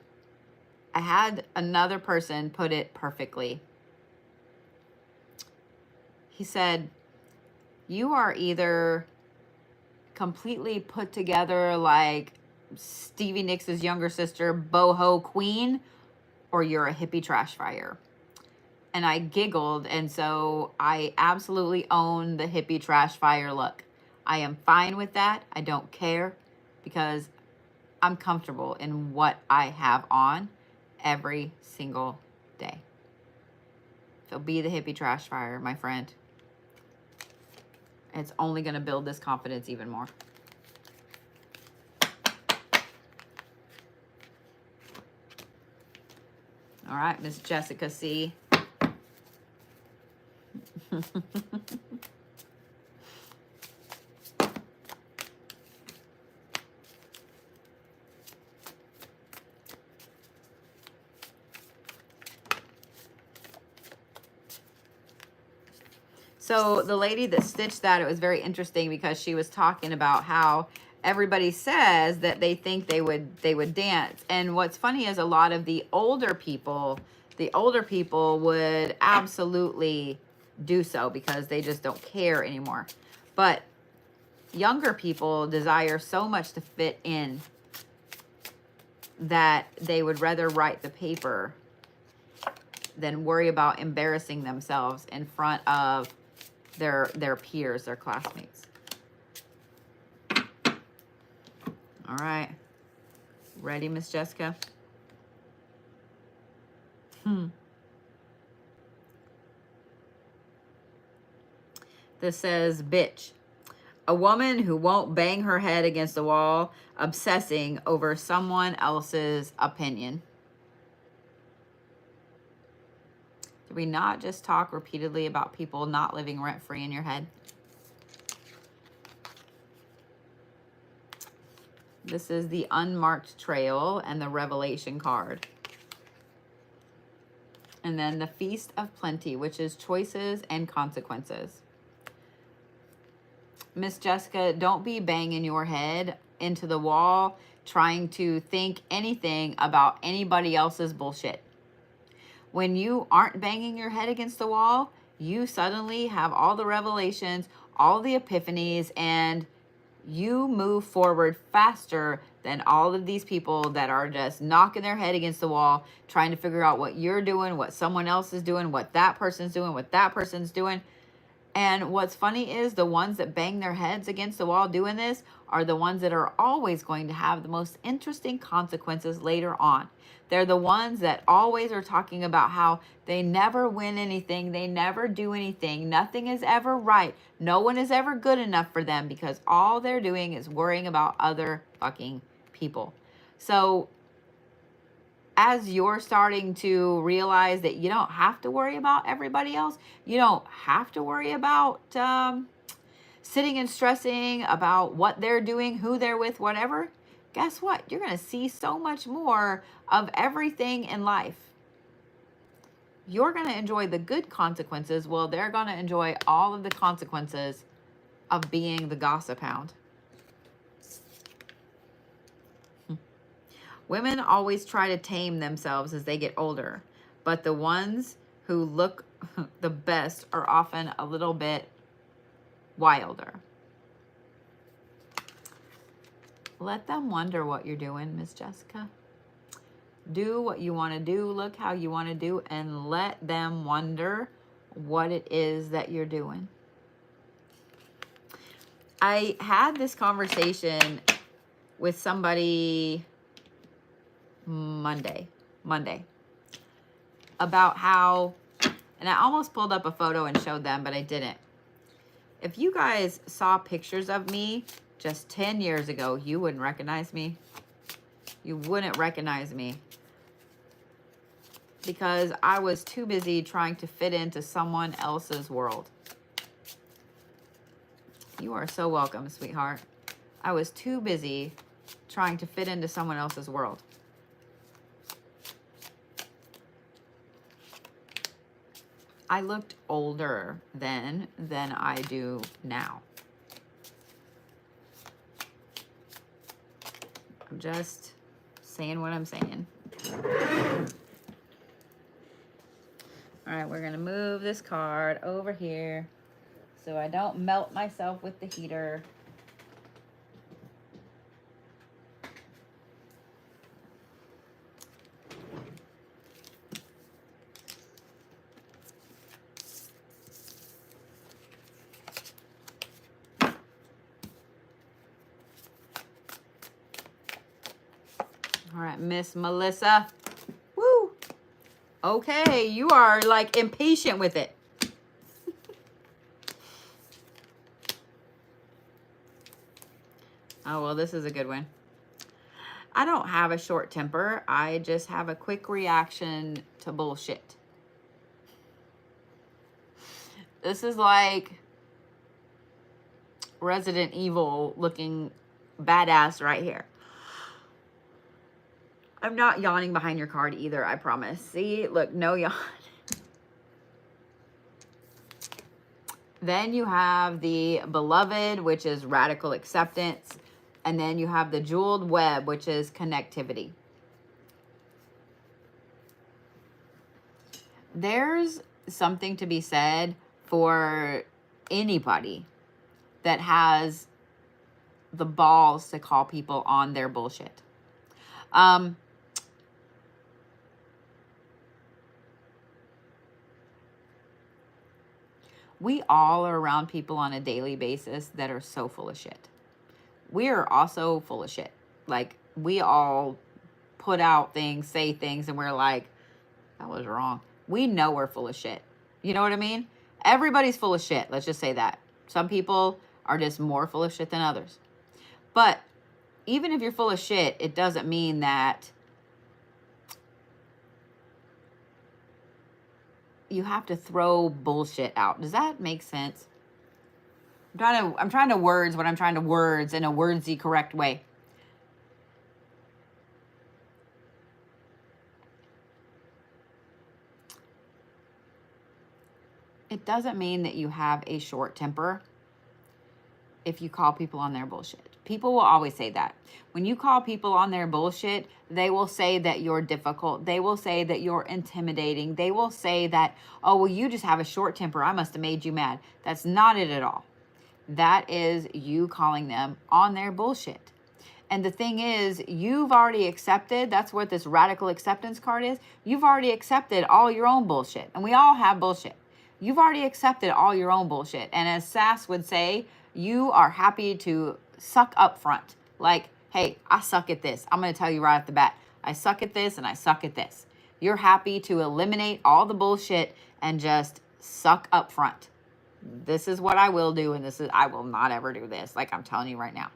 I had another person put it perfectly. He said, you are either completely put together like Stevie Nicks' younger sister, boho queen, or you're a hippie trash fire. And I giggled, and so I absolutely own the hippie trash fire look. I am fine with that. I don't care, because I'm comfortable in what I have on every single day. So be the hippie trash fire, my friend. It's only going to build this confidence even more. All right, Miss Jessica C. So the lady that stitched that, it was very interesting because she was talking about how everybody says that they think they would dance. And what's funny is a lot of the older people would absolutely do so because they just don't care anymore. But younger people desire so much to fit in that they would rather write the paper than worry about embarrassing themselves in front of their peers, their classmates. All right. Ready, Miss Jessica? This says, bitch. A woman who won't bang her head against the wall, obsessing over someone else's opinion. Did we not just talk repeatedly about people not living rent-free in your head? This is the unmarked trail and the revelation card. And then the feast of plenty, which is choices and consequences. Miss Jessica, don't be banging your head into the wall trying to think anything about anybody else's bullshit. When you aren't banging your head against the wall, you suddenly have all the revelations, all the epiphanies, and you move forward faster than all of these people that are just knocking their head against the wall, trying to figure out what you're doing, what someone else is doing, what that person's doing, what that person's doing. And what's funny is the ones that bang their heads against the wall doing this are the ones that are always going to have the most interesting consequences later on. They're the ones that always are talking about how they never win anything, they never do anything, nothing is ever right, no one is ever good enough for them because all they're doing is worrying about other fucking people. So as you're starting to realize that you don't have to worry about everybody else, you don't have to worry about sitting and stressing about what they're doing, who they're with, whatever, guess what? You're going to see so much more of everything in life. You're going to enjoy the good consequences. Well, they're going to enjoy all of the consequences of being the gossip hound. Women always try to tame themselves as they get older, but the ones who look the best are often a little bit wilder. Let them wonder what you're doing, Miss Jessica. Do what you want to do, look how you want to do, and let them wonder what it is that you're doing. I had this conversation with somebody Monday about how, and I almost pulled up a photo and showed them, but I didn't. If you guys saw pictures of me just 10 years ago, you wouldn't recognize me. You wouldn't recognize me because I was too busy trying to fit into someone else's world. You are so welcome, sweetheart. I was too busy trying to fit into someone else's world. I looked older then than I do now. I'm just saying what I'm saying. All right, we're going to move this card over here so I don't melt myself with the heater. All right, Miss Melissa. Woo! Okay, you are like impatient with it. Oh, well, this is a good one. I don't have a short temper. I just have a quick reaction to bullshit. This is like Resident Evil looking badass right here. I'm not yawning behind your card either, I promise. See, look, no yawn. Then you have the Beloved, which is radical acceptance. And then you have the Jeweled Web, which is connectivity. There's something to be said for anybody that has the balls to call people on their bullshit. We all are around people on a daily basis that are so full of shit. We are also full of shit. Like, we all put out things, say things, and we're like, that was wrong. We know we're full of shit. You know what I mean? Everybody's full of shit. Let's just say that. Some people are just more full of shit than others. But even if you're full of shit, it doesn't mean that you have to throw bullshit out. Does that make sense? I'm trying to words what I'm trying to words in a wordsy correct way. It doesn't mean that you have a short temper if you call people on their bullshit. People will always say that. When you call people on their bullshit, they will say that you're difficult. They will say that you're intimidating. They will say that, oh, well, you just have a short temper. I must have made you mad. That's not it at all. That is you calling them on their bullshit. And the thing is, you've already accepted, that's what this radical acceptance card is. You've already accepted all your own bullshit. And we all have bullshit. You've already accepted all your own bullshit. And as Sass would say, you are happy to suck up front. Like, hey, I suck at this. I'm going to tell you right off the bat. I suck at this and I suck at this. You're happy to eliminate all the bullshit and just suck up front. This is what I will do, and I will not ever do this. Like, I'm telling you right now.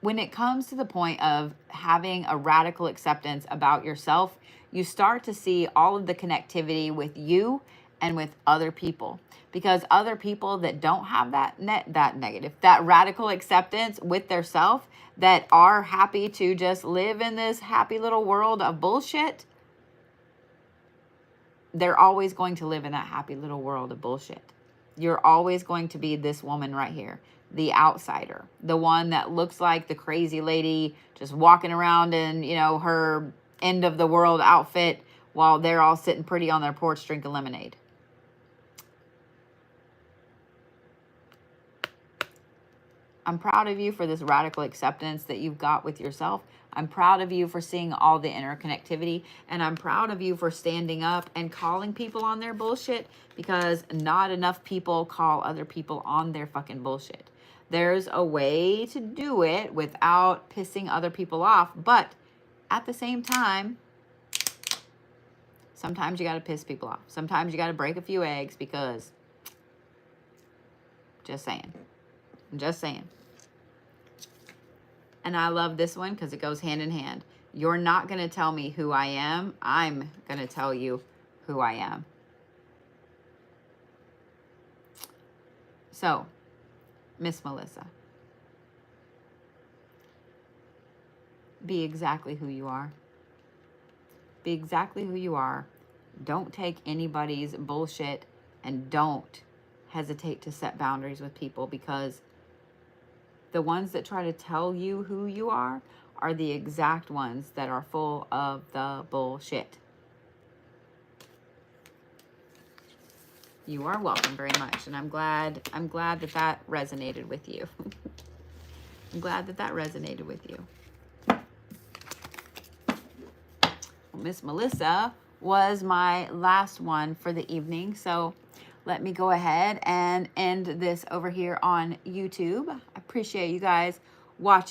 When it comes to the point of having a radical acceptance about yourself, you start to see all of the connectivity with you and with other people. Because other people that don't have that radical acceptance with their self, that are happy to just live in this happy little world of bullshit, they're always going to live in that happy little world of bullshit. You're always going to be this woman right here, the outsider, the one that looks like the crazy lady just walking around in, her end of the world outfit while they're all sitting pretty on their porch drinking lemonade. I'm proud of you for this radical acceptance that you've got with yourself. I'm proud of you for seeing all the interconnectivity, and I'm proud of you for standing up and calling people on their bullshit, because not enough people call other people on their fucking bullshit. There's a way to do it without pissing other people off, but at the same time, sometimes you got to piss people off. Sometimes you got to break a few eggs, because just saying. I'm just saying. And I love this one because it goes hand in hand. You're not going to tell me who I am. I'm going to tell you who I am. So, Miss Melissa, Be exactly who you are. Be exactly who you are. Don't take anybody's bullshit, and don't hesitate to set boundaries with people, because the ones that try to tell you who you are the exact ones that are full of the bullshit. You are welcome very much, and I'm glad that that resonated with you. I'm glad that that resonated with you. Miss Melissa was my last one for the evening, so let me go ahead and end this over here on YouTube. I appreciate you guys watching.